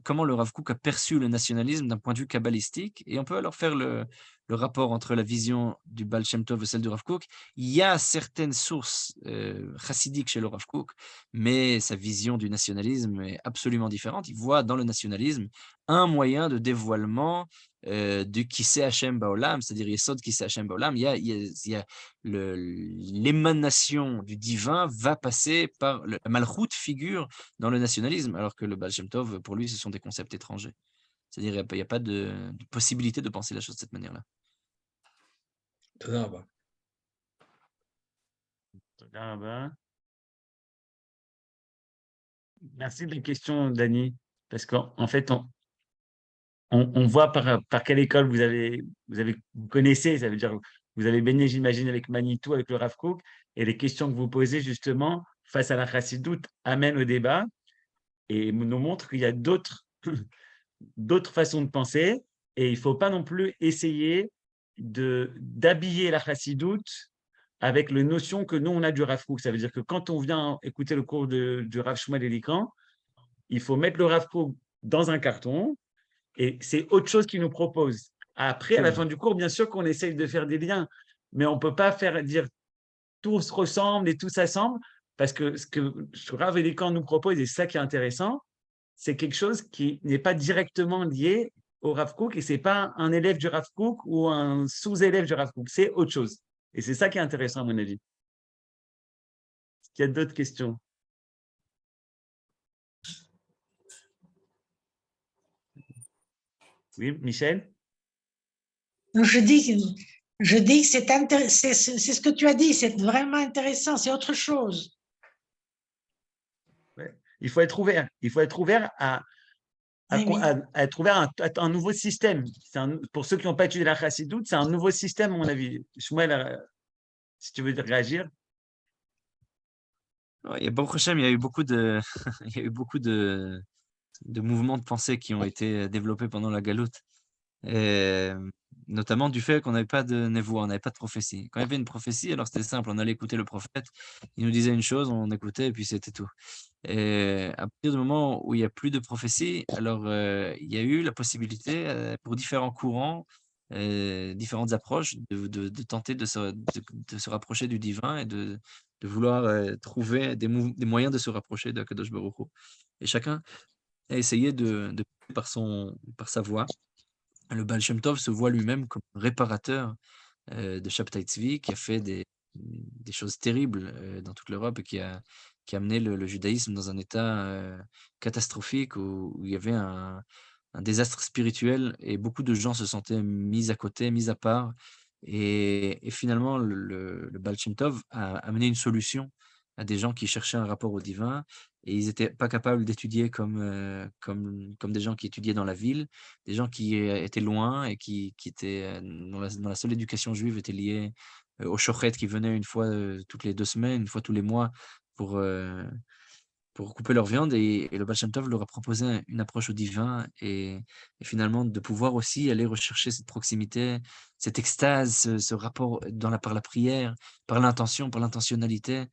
comment le Rav Kook a perçu le nationalisme d'un point de vue kabbalistique, et on peut alors faire le rapport entre la vision du Baal Shem Tov et celle du Rav Kook. Il y a certaines sources chassidiques chez le Rav Kook, mais sa vision du nationalisme est absolument différente. Il voit dans le nationalisme un moyen de dévoilement du Kisei Hashem Baolam, c'est-à-dire Yesod Kisei Hashem Baolam. Il y a l'émanation du divin va passer par la Malchut figure dans le nationalisme, alors que le Baal Shem Tov, pour lui, ce sont des concepts étrangers. C'est-à-dire il n'y a pas de possibilité de penser la chose de cette manière-là. תודה רבה. תודה רבה. Merci de la question, Dani, parce qu'en fait, on voit par quelle école vous connaissez, ça veut dire vous avez baigné, j'imagine, avec Manitou, avec le Rav Kook, et les questions que vous posez justement face à la chassidoute amènent au débat et nous montrent qu'il y a d'autres façons de penser, et il ne faut pas non plus essayer d'habiller la chassidoute avec les notions que nous, on a du Rav Kook. Ça veut dire que quand on vient écouter le cours du Rav Shmuel Elikan, il faut mettre le Rav Kook dans un carton, et c'est autre chose qu'il nous propose. Après, à la fin du cours, bien sûr qu'on essaye de faire des liens, mais on ne peut pas dire tout se ressemble et tout s'assemble, parce que ce que Rav Elikan nous propose, et c'est ça qui est intéressant, c'est quelque chose qui n'est pas directement lié au Rav Kook, et ce n'est pas un élève du Rav Kook ou un sous-élève du Rav Kook, c'est autre chose. Et c'est ça qui est intéressant, à mon avis. Est-ce qu'il y a d'autres questions? Oui, Michel? Je dis que c'est ce que tu as dit, c'est vraiment intéressant, c'est autre chose. Ouais. Il faut être ouvert. Il faut être ouvert à être ouvert à un nouveau système. Pour ceux qui n'ont pas étudié la chassidoute, c'est un nouveau système, à mon avis. Shmuel, si tu veux réagir. Ouais, Baruch Hashem, il y a eu beaucoup de, il y a eu beaucoup de mouvements de pensée qui ont été développés pendant la galoute. Et notamment du fait qu'on n'avait pas de névoie, on n'avait pas de prophétie. Quand il y avait une prophétie, alors c'était simple, on allait écouter le prophète, il nous disait une chose, on écoutait et puis c'était tout. Et à partir du moment où il n'y a plus de prophétie, alors il y a eu la possibilité pour différents courants, différentes approches, de tenter de se rapprocher du divin et de vouloir trouver des moyens de se rapprocher de Kadosh Baruch Hu. Et chacun a essayé par sa voix. Le Baal Shem Tov se voit lui-même comme réparateur de Shabtai Tzvi, qui a fait des choses terribles dans toute l'Europe et qui a amené le judaïsme dans un état catastrophique où il y avait un désastre spirituel et beaucoup de gens se sentaient mis à côté, mis à part. Et finalement, le Baal Shem Tov a amené une solution à des gens qui cherchaient un rapport au divin et ils n'étaient pas capables d'étudier comme des gens qui étudiaient dans la ville, des gens qui étaient loin et qui étaient dans la seule éducation juive étaient liés aux shochet qui venaient une fois toutes les 2 semaines, une fois tous les mois pour couper leur viande et le Baal Shem Tov leur a proposé une approche au divin et finalement de pouvoir aussi aller rechercher cette proximité, cette extase, ce rapport par la prière, par l'intention, par l'intentionnalité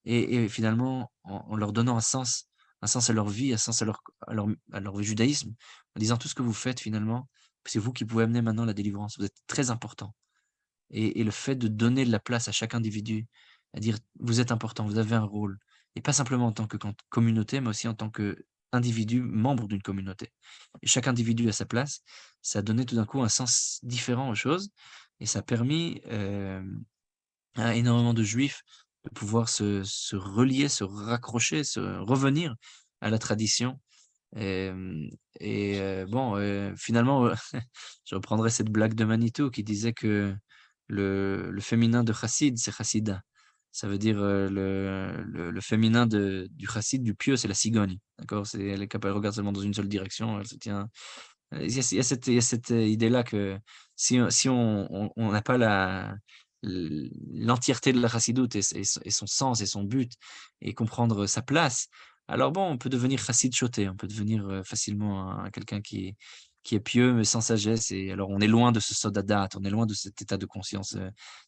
et finalement en leur donnant un sens à leur vie, un sens à leur judaïsme, en disant: «Tout ce que vous faites finalement, c'est vous qui pouvez amener maintenant la délivrance, vous êtes très important» et le fait de donner de la place à chaque individu, à dire: «Vous êtes important, vous avez un rôle» et pas simplement en tant que communauté, mais aussi en tant qu'individu, membre d'une communauté et chaque individu a sa place, ça a donné tout d'un coup un sens différent aux choses et ça a permis, à énormément de juifs de pouvoir se relier, se raccrocher, revenir à la tradition, hem bon, finalement, je reprendrai cette blague de Manitou qui disait que le féminin de chassid, c'est chassida. Ça veut dire, le féminin du chassid, du pieux, c'est la cigogne, d'accord? Elle est capable, elle regarde seulement dans une seule direction, elle se tient il y a cette idée-là que si on n'a pas l'entièreté de la chassidoute et son sens et son but et comprendre sa place, alors bon, on peut devenir chassid choté, on peut devenir facilement quelqu'un qui est pieux mais sans sagesse. Et alors on est loin de ce sodadat, on est loin de cet état de conscience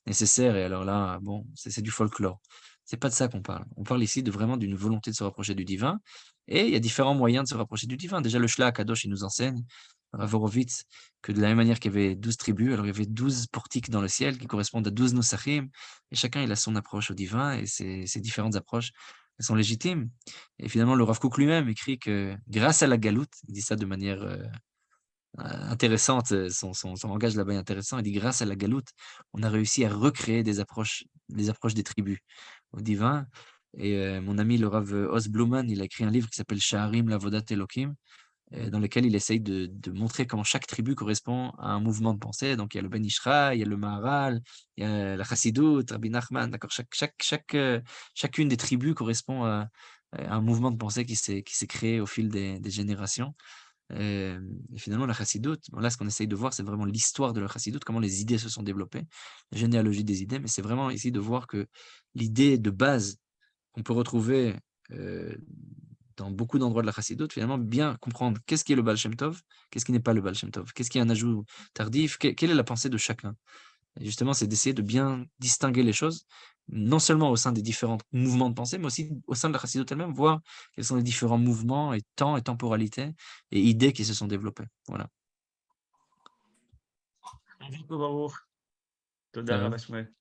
nécessaire. Et alors là, bon, c'est du folklore. C'est pas de ça qu'on parle. On parle ici de vraiment d'une volonté de se rapprocher du divin. Et il y a différents moyens de se rapprocher du divin. Déjà, le Shla Kadosh, il nous enseigne, Rav Horovitz, que de la même manière qu'il y avait 12 tribus, alors il y avait 12 portiques dans le ciel qui correspondent à 12 Nusachim, et chacun il a son approche au divin, et ces différentes approches, elles sont légitimes. Et finalement, le Rav Kook lui-même écrit que grâce à la galoute, il dit ça de manière intéressante, son langage là-bas est intéressant, il dit grâce à la galoute, on a réussi à recréer des approches des tribus au divin. Et mon ami le Rav Oz Bluman, il a écrit un livre qui s'appelle Sha'arim Lavodat Elokim, dans lequel il essaye de montrer comment chaque tribu correspond à un mouvement de pensée. Donc, il y a le Ben Ishra, il y a le Maharal, il y a la Chassidoute, Rabbi Nachman, d'accord. Chacune des tribus correspond à un mouvement de pensée qui s'est créé au fil des générations. Et finalement, la Chassidoute, bon, là, ce qu'on essaye de voir, c'est vraiment l'histoire de la Chassidoute, comment les idées se sont développées, la généalogie des idées, mais c'est vraiment ici de voir que l'idée de base qu'on peut retrouver dans beaucoup d'endroits de la Chassidoute, finalement, bien comprendre qu'est-ce qui est le Baal Shem Tov, qu'est-ce qui n'est pas le Baal Shem Tov, qu'est-ce qui est un ajout tardif, quelle est la pensée de chacun. Et justement, c'est d'essayer de bien distinguer les choses, non seulement au sein des différents mouvements de pensée, mais aussi au sein de la Chassidoute elle-même, voir quels sont les différents mouvements et temps et temporalité et idées qui se sont développées. Voilà. Toda Rabbi Shmuel.